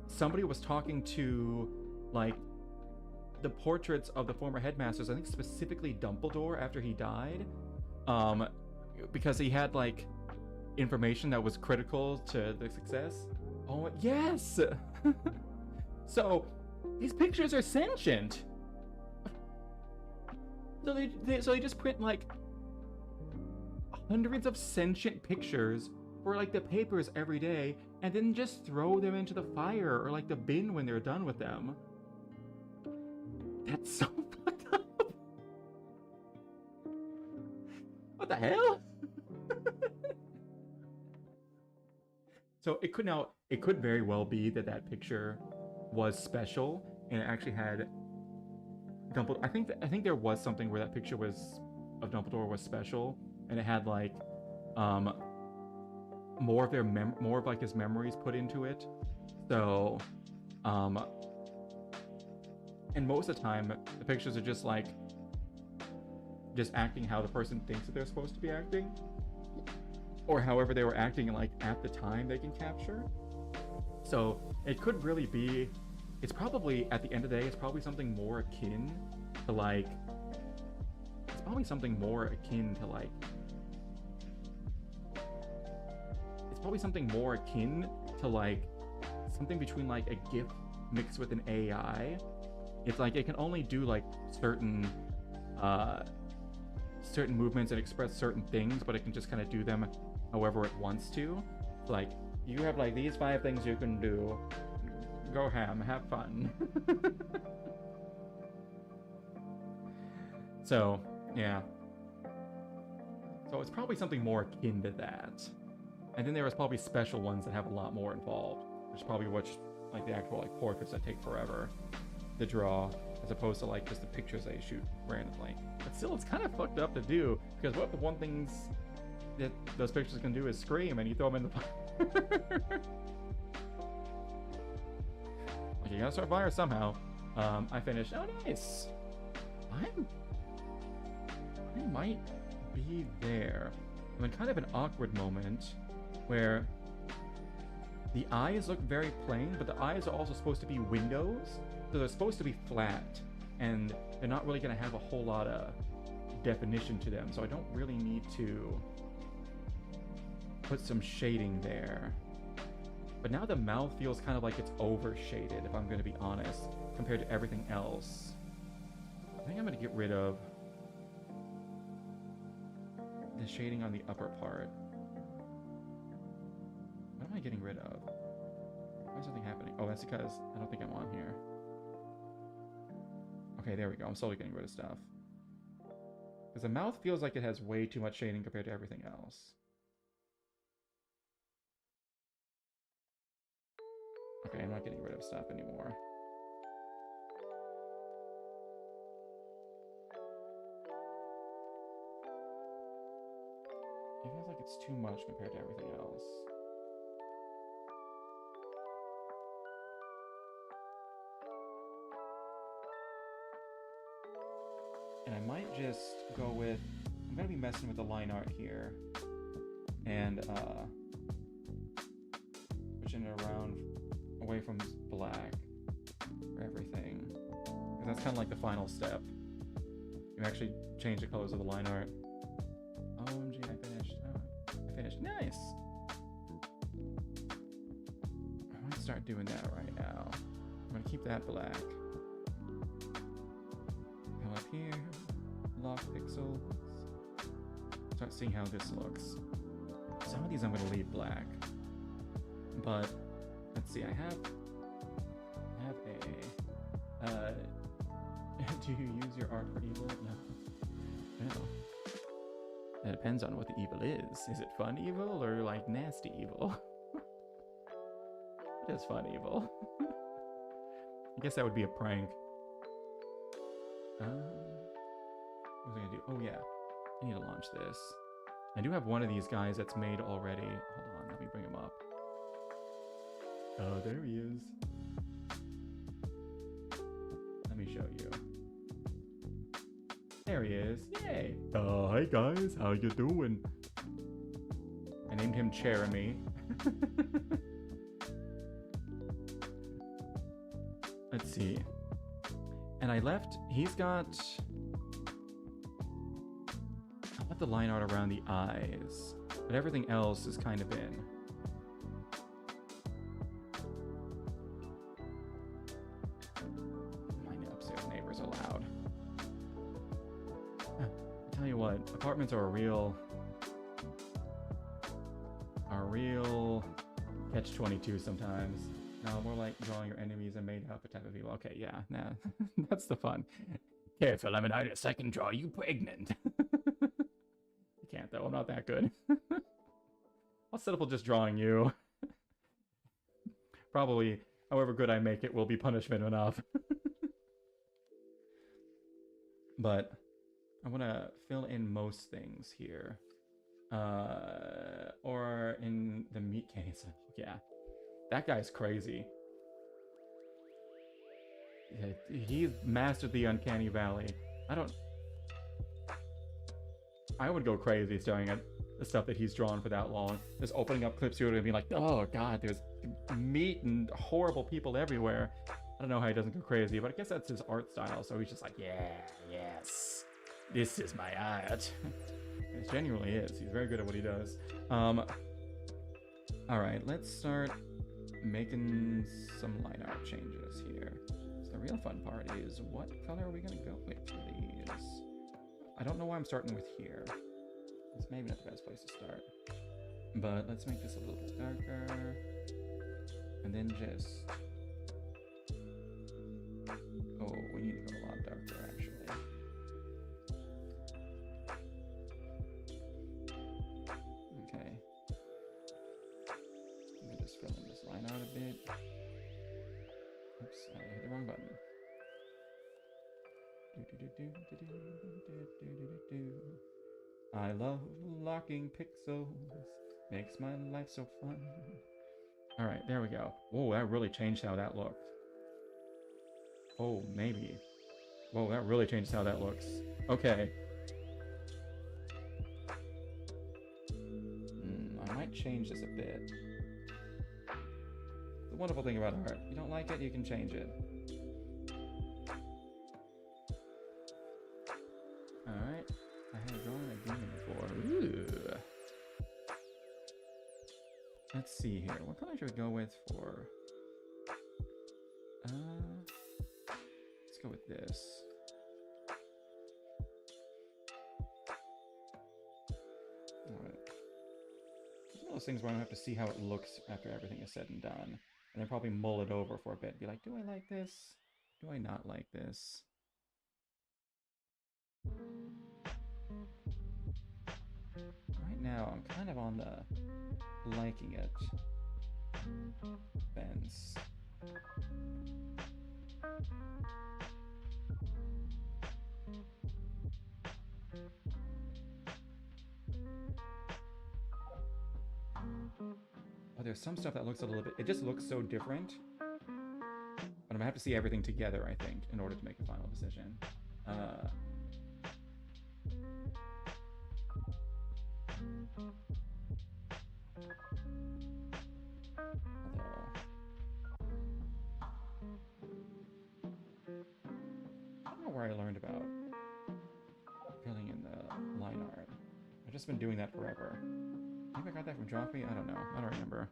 somebody was talking to like the portraits of the former headmasters, I think specifically Dumbledore after he died, because he had like information that was critical to the success. Oh yes. So these pictures are sentient. So they just print like hundreds of sentient pictures for like the papers every day, and then just throw them into the fire or like the bin when they're done with them. That's so fucked up. What the hell? So it could very well be that picture was special and it actually had Dumbledore. I think there was something where that picture of Dumbledore was special, and it had like more of like his memories put into it. So and most of the time the pictures are just like acting how the person thinks that they're supposed to be acting, or however they were acting like at the time they can capture. So it could really be, it's probably, at the end of the day, it's probably something more akin to like, something between like a GIF mixed with an AI. It's like it can only do like certain movements and express certain things, but it can just kind of do them however it wants to. Like, you have like these 5 things you can do. Go ham, have fun. So, yeah. So it's probably something more akin to that. And then there was probably special ones that have a lot more involved, which is probably like the actual like portraits that take forever to draw, as opposed to like just the pictures they shoot randomly. But still, it's kind of fucked up to do, because what if the one things that those pictures can do is scream and you throw them in the fire? Like, you gotta start fire somehow. I finished. Oh, nice. I might be there. I'm in kind of an awkward moment where the eyes look very plain, but the eyes are also supposed to be windows, so they're supposed to be flat, and they're not really going to have a whole lot of definition to them, so I don't really need to put some shading there. But now the mouth feels kind of like it's overshaded, if I'm going to be honest, compared to everything else. I think I'm going to get rid of the shading on the upper part. What am I getting rid of? Why is something happening? Oh, that's because I don't think I'm on here. Okay, there we go. I'm slowly getting rid of stuff. Because the mouth feels like it has way too much shading compared to everything else. Okay, I'm not getting rid of stuff anymore. It feels like it's too much compared to everything else. And I might just go with, I'm gonna be messing with the line art here. And pushing it around away from black for everything. Because that's kind of like the final step. You actually change the colors of the line art. OMG, I finished. Oh, I finished. Nice! I might start doing that right now. I'm gonna keep that black. Go up here, lock pixels. Start seeing how this looks. Some of these I'm gonna leave black. But let's see, I have a do you use your art for evil? No. No. It depends on what the evil is. Is it fun evil or like nasty evil? It is fun evil. I guess that would be a prank. What was I gonna do? Oh yeah, I need to launch this. I do have one of these guys that's made already. Hold on, let me bring him up. Oh, there he is. Let me show you. There he is. Yay! Hi guys, how you doing? I named him Jeremy. Let's see. And I left, he's got... I left the line art around the eyes, but everything else is kind of in. My upstairs neighbors are loud. I tell you what, apartments are a real catch-22 sometimes. No, more like drawing your enemies and made up a type of evil. Okay, yeah, nah, that's the fun. Careful, I'm in a second draw you pregnant. I can't though, I'm not that good. I'll settle for just drawing you. Probably, however good I make it will be punishment enough. But I want to fill in most things here. Or in the meat case. Yeah. That guy's crazy. He's mastered the uncanny valley. I would go crazy staring at the stuff that he's drawn for that long. Just opening up clips here and being like, oh god, there's meat and horrible people everywhere. I don't know how he doesn't go crazy, but I guess that's his art style. So he's just like, yeah, yes, this is my art. It genuinely is. He's very good at what he does. All right, let's start making some line art changes here. So the real fun part is, what color are we gonna go with for these? I don't know why I'm starting with here. It's maybe not the best place to start. But let's make this a little bit darker. And then just... oh, we need to go a lot darker, actually. Okay. Let me just fill in this line out a bit. Oops, I hit the wrong button. I love locking pixels. Makes my life so fun. Alright, there we go. Whoa, that really changed how that looked. Oh, maybe. Whoa, that really changed how that looks. Okay. I might change this a bit. The wonderful thing about art, you don't like it, you can change it. Alright. I have drawn a demon before. Ooh. Let's see here. What color should we go with for... let's go with this. Alright. It's one of those things where I don't have to see how it looks after everything is said and done. And then probably mull it over for a bit. Be like, do I like this? Do I not like this? Right now, I'm kind of on the liking it fence. Oh, there's some stuff that looks a little bit... it just looks so different. But I'm gonna have to see everything together, I think, in order to make a final decision. about filling in the line art. I've just been doing that forever. Maybe I got that from Joffrey? I don't know. I don't remember.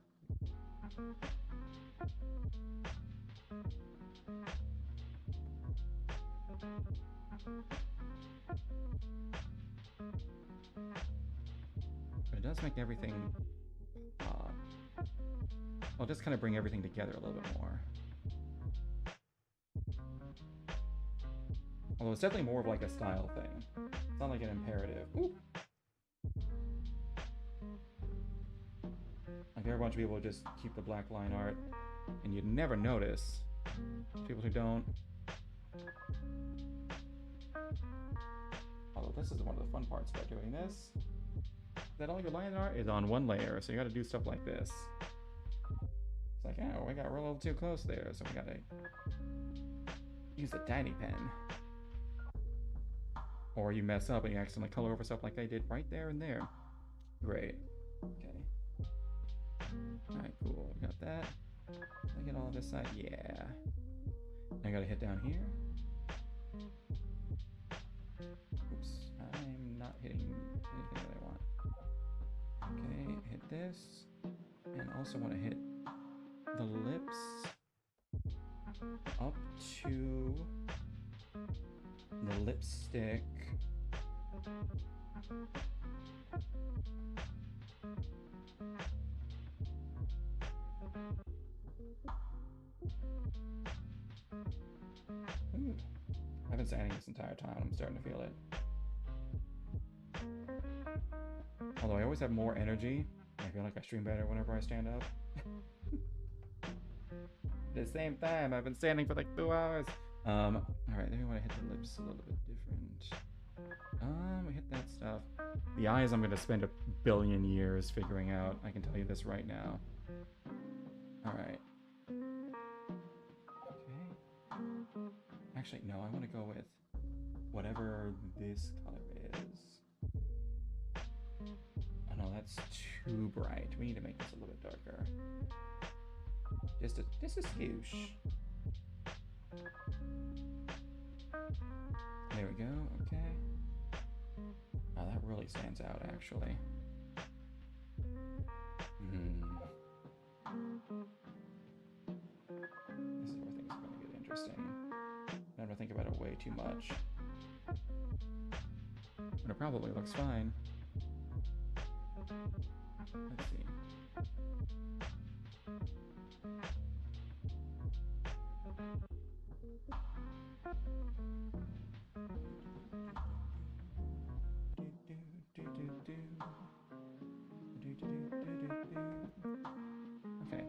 But it does make everything... well, just kind of bring everything together a little bit more. Although it's definitely more of like a style thing. It's not like an imperative. Ooh. Like there are a bunch of people who just keep the black line art and you'd never notice. People who don't. Although this is one of the fun parts about doing this. That all your line art is on one layer, so you gotta do stuff like this. It's like, oh, we got a little too close there, so we gotta use the tiny pen. Or you mess up and you accidentally color over stuff like I did right there and there. Great. Okay. Alright, cool. We got that. I get all this side. Yeah. I gotta hit down here. Oops. I'm not hitting anything that I want. Okay, hit this. And also want to hit the lips up to the lipstick. Ooh. I've been standing this entire time. I'm starting to feel it. Although I always have more energy. I feel like I stream better whenever I stand up. At the same time, I've been standing for like 2 hours. Alright, then we want to hit the lips a little bit different. We hit that stuff. The eyes I'm going to spend a billion years figuring out. I can tell you this right now. Alright. Okay. Actually, no, I want to go with whatever this color is. Oh no, that's too bright. We need to make this a little bit darker. Just a skoosh. There we go, okay. Oh, that really stands out, actually. This is where things are going to get interesting. I don't have to think about it way too much. But it probably looks fine. Let's see. Okay.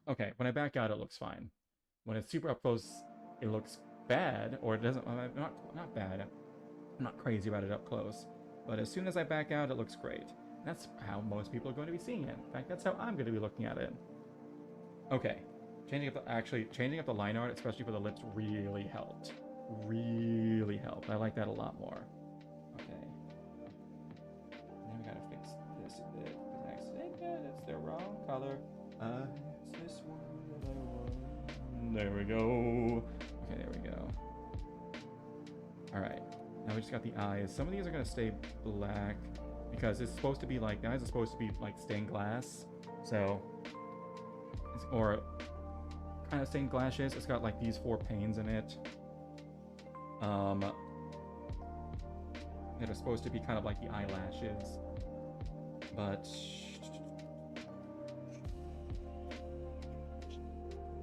Okay, when I back out, it looks fine. When it's super up close, it looks bad, or it doesn't. Not bad. I'm not crazy about it up close, but as soon as I back out, it looks great. That's how most people are going to be seeing it. In fact, that's how I'm going to be looking at it. Okay, changing up the line art, especially for the lips, really helped. Really helped. I like that a lot more. Okay. Now we gotta fix this a bit. It's the wrong color. It's this one that I want. There we go. Okay, there we go. Alright. Now we just got the eyes. Some of these are gonna stay black because it's supposed to be like, the eyes are supposed to be like stained glass. So, or kind of stained glass is. It's got like these 4 panes in it. That are supposed to be kind of like the eyelashes, but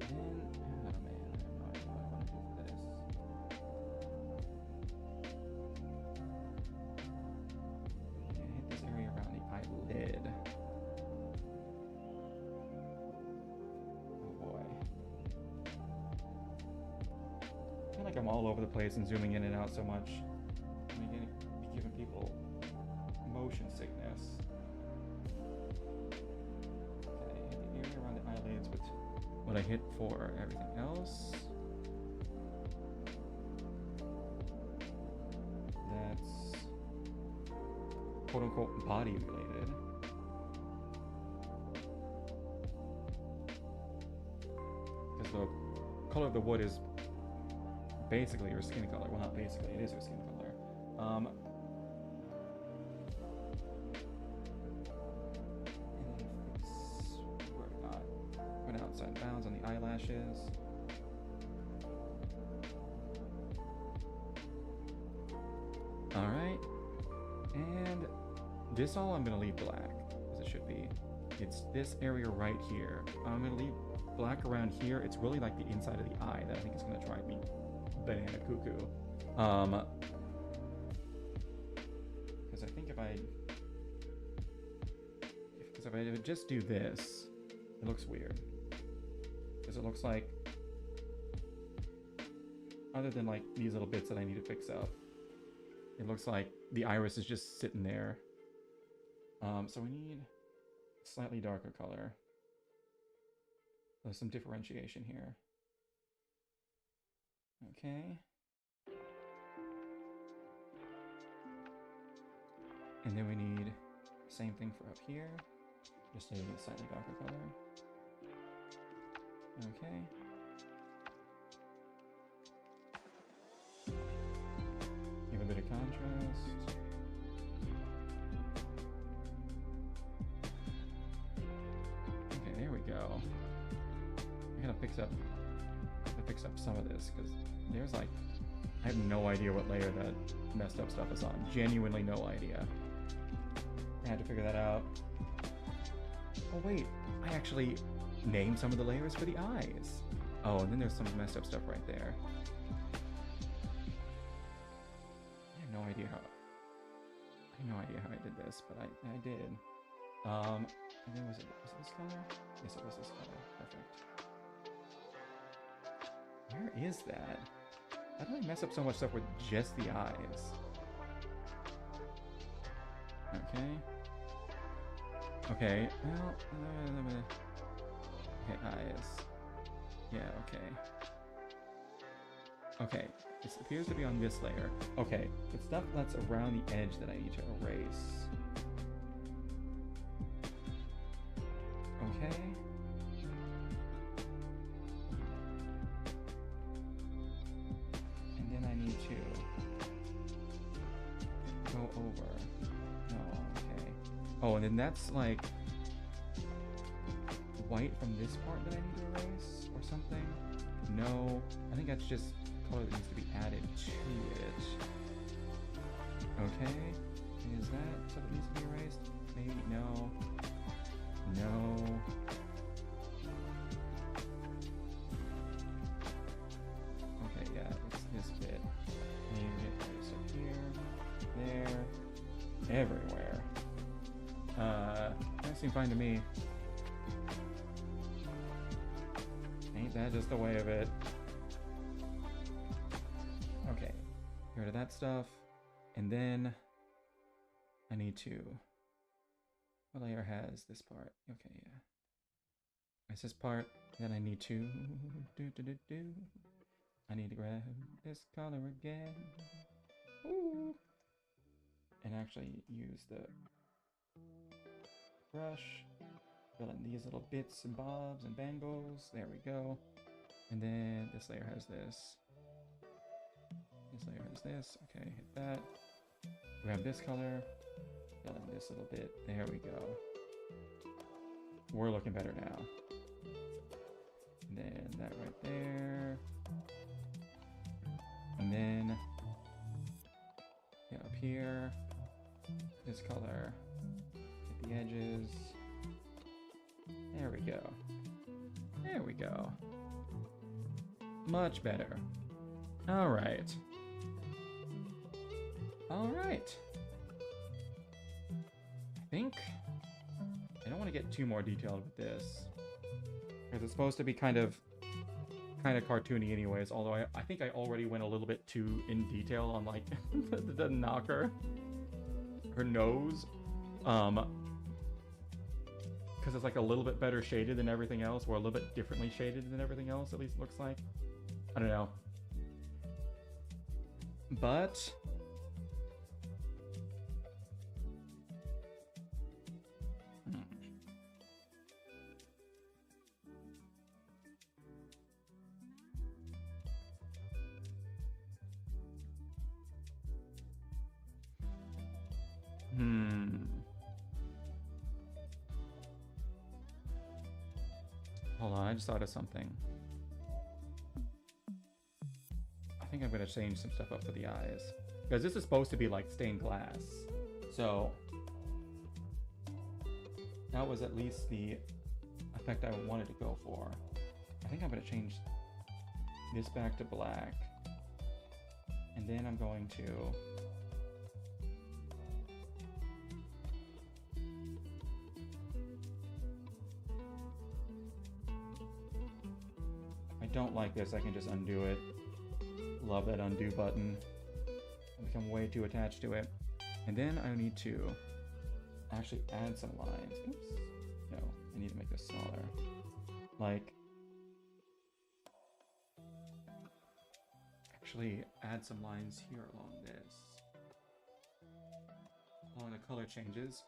then, oh man, I have no idea what I want to do with this. Yeah, hit this area around the eyelid. Oh boy. I feel like I'm all over the place and zooming in and out so much. I'm gonna be giving people motion sickness. Okay, hit the area around the eyelids with what I hit for everything else. That's quote-unquote body related. Because the color of the wood is basically your skin color. Well, not basically, it is your skin color. And then we're not went outside bounds on the eyelashes. All right, and this all I'm gonna leave black as it should be. It's this area right here. I'm gonna leave black around here. It's really like the inside of the eye that I think is gonna drive me banana cuckoo. Because I think if I just do this, it looks weird. Because it looks like, other than like these little bits that I need to fix up, it looks like the iris is just sitting there. So we need a slightly darker color. There's some differentiation here. Okay. And then we need the same thing for up here. Just a slightly darker color. Okay. Give a bit of contrast. Okay, there we go. I gotta fix up some of this because there's like, I have no idea what layer that messed up stuff is on. Genuinely no idea. I had to figure that out. Oh wait, I actually named some of the layers for the eyes. Oh, and then there's some messed up stuff right there. I have no idea how I did this, but I did. And then was it this color? Yes, it was this color. Perfect. Where is that? How do I mess up so much stuff with just the eyes? Okay. Okay, well, okay, eyes. Yeah, okay. Okay, this appears to be on this layer. Okay, it's stuff that's around the edge that I need to erase. Okay. And then I need to go over. No, okay. Oh, and then that's like white from this part that I need to erase or something. No, I think that's just color that needs to be added to it. Okay, is that stuff that needs to be erased? Maybe, no. No. Okay, yeah, it's this bit. Maybe get erased up here, there, everywhere. That seems fine to me. Ain't that just the way of it? Okay, get rid of that stuff. And then I need to, what layer has this part? Okay, yeah. It's this part. Then I need to I need to grab this color again. Ooh. And actually use the brush. Fill in these little bits and bobs and bangles. There we go. And then this layer has this. This layer has this. Okay, hit that. Grab this color. Fill in this little bit. There we go. We're looking better now. And then that right there. And then yeah, up here. This color. Hit the edges. There we go. There we go. Much better. All right. All right. I think I don't want to get too more detailed with this because it's supposed to be kind of cartoony anyways, although I think I already went a little bit too in detail on like the knocker, her nose, because it's like a little bit better shaded than everything else, or a little bit differently shaded than everything else, at least it looks like. I don't know. But Hold on, I just thought of something. I think I'm gonna change some stuff up for the eyes. Because this is supposed to be like stained glass. So that was at least the effect I wanted to go for. I think I'm gonna change this back to black. And then I'm going to if I don't like this, I can just undo it. Love that undo button. I become way too attached to it. And then I need to actually add some lines. Oops. No, I need to make this smaller. Like, actually add some lines here along this. Along the color changes.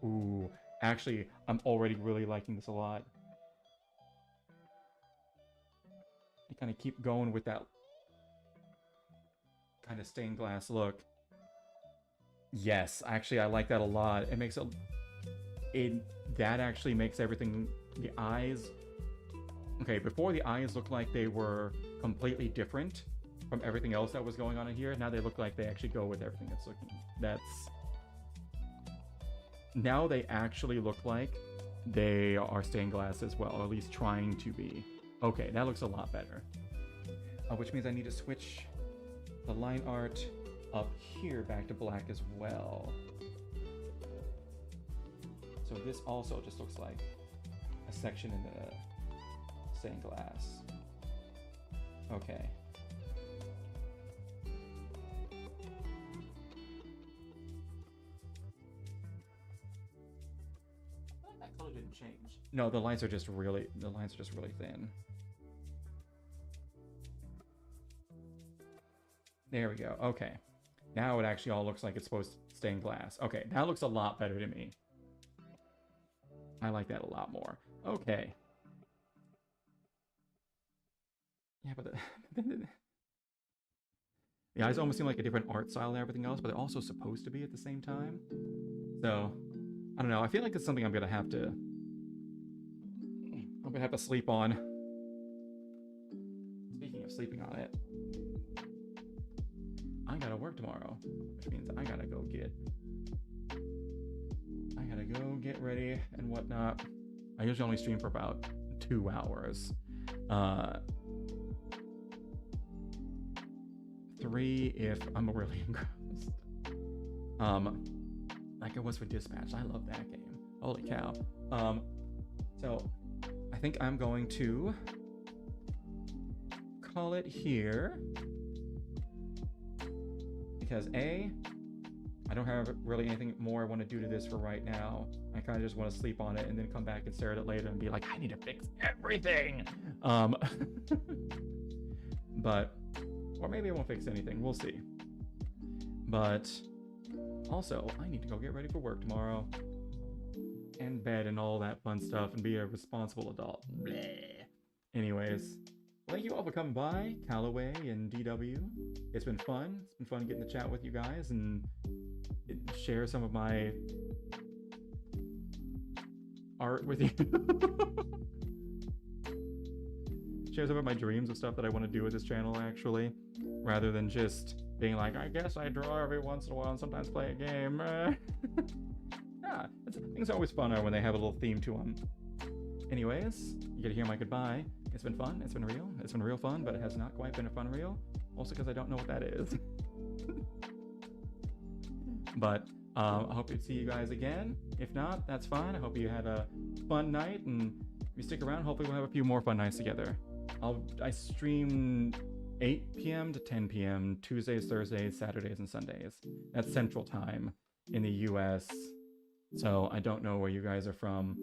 Ooh, actually, I'm already really liking this a lot. I kind of keep going with that kind of stained glass look. Yes, actually I like that a lot. It makes that actually makes everything, the eyes, okay, before the eyes looked like they were completely different from everything else that was going on in here. Now they look like they actually go with everything now they actually look like they are stained glass as well, or at least trying to be. Okay, that looks a lot better. Which means I need to switch the line art up here back to black as well. So this also just looks like a section in the stained glass. Okay. That color didn't change. No, the lines are just really thin. There we go. Okay. Now it actually all looks like it's supposed to stained glass. Okay, that looks a lot better to me. I like that a lot more. Okay. Yeah, but the eyes almost seem like a different art style and everything else, but they're also supposed to be at the same time. So, I don't know. I feel like it's something I'm gonna have to sleep on. Speaking of sleeping on it, I gotta work tomorrow, which means I gotta go get ready and whatnot. I usually only stream for about 2 hours. 3 if I'm really engrossed. Like it was for Dispatch. I love that game. Holy cow. So I think I'm going to call it here. Because I don't have really anything more I want to do to this for right now. I kind of just want to sleep on it and then come back and stare at it later and be like, I need to fix everything. But, or maybe I won't fix anything. We'll see. But also, I need to go get ready for work tomorrow. And bed and all that fun stuff and be a responsible adult. Bleh. Anyways. Thank you all for coming by, Callaway and DW. It's been fun. It's been fun getting to chat with you guys and share some of my art with you. Share some of my dreams of stuff that I want to do with this channel, actually, rather than just being like, I guess I draw every once in a while and sometimes play a game. Yeah, things are always funner when they have a little theme to them. Anyways, you get to hear my goodbye. It's been fun. It's been real. It's been real fun, but it has not quite been a fun reel. Also because I don't know what that is. But I hope to see you guys again. If not, that's fine. I hope you had a fun night, and if you stick around, hopefully we'll have a few more fun nights together. I stream 8 p.m. to 10 p.m. Tuesdays, Thursdays, Saturdays, and Sundays. That's Central Time in the US. So I don't know where you guys are from.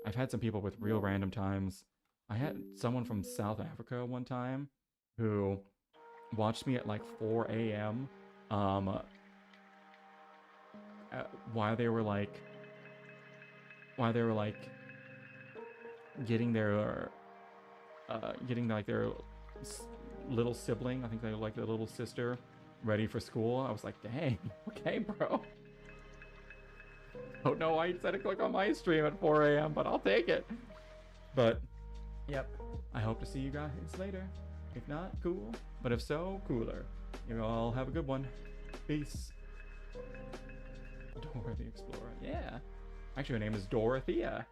I've had some people with real random times. I had someone from South Africa one time who watched me at like 4 a.m. While they were like getting their little sibling, I think they were like their little sister, ready for school. I was like, dang, okay, bro. Don't know why you decided to click on my stream at 4 a.m., but I'll take it. But Yep. I hope to see you guys later. If not, cool. But if so, cooler. You all have a good one. Peace. Dora the Explorer. Yeah. Actually, her name is Dorothea.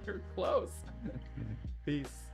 You're close. Peace.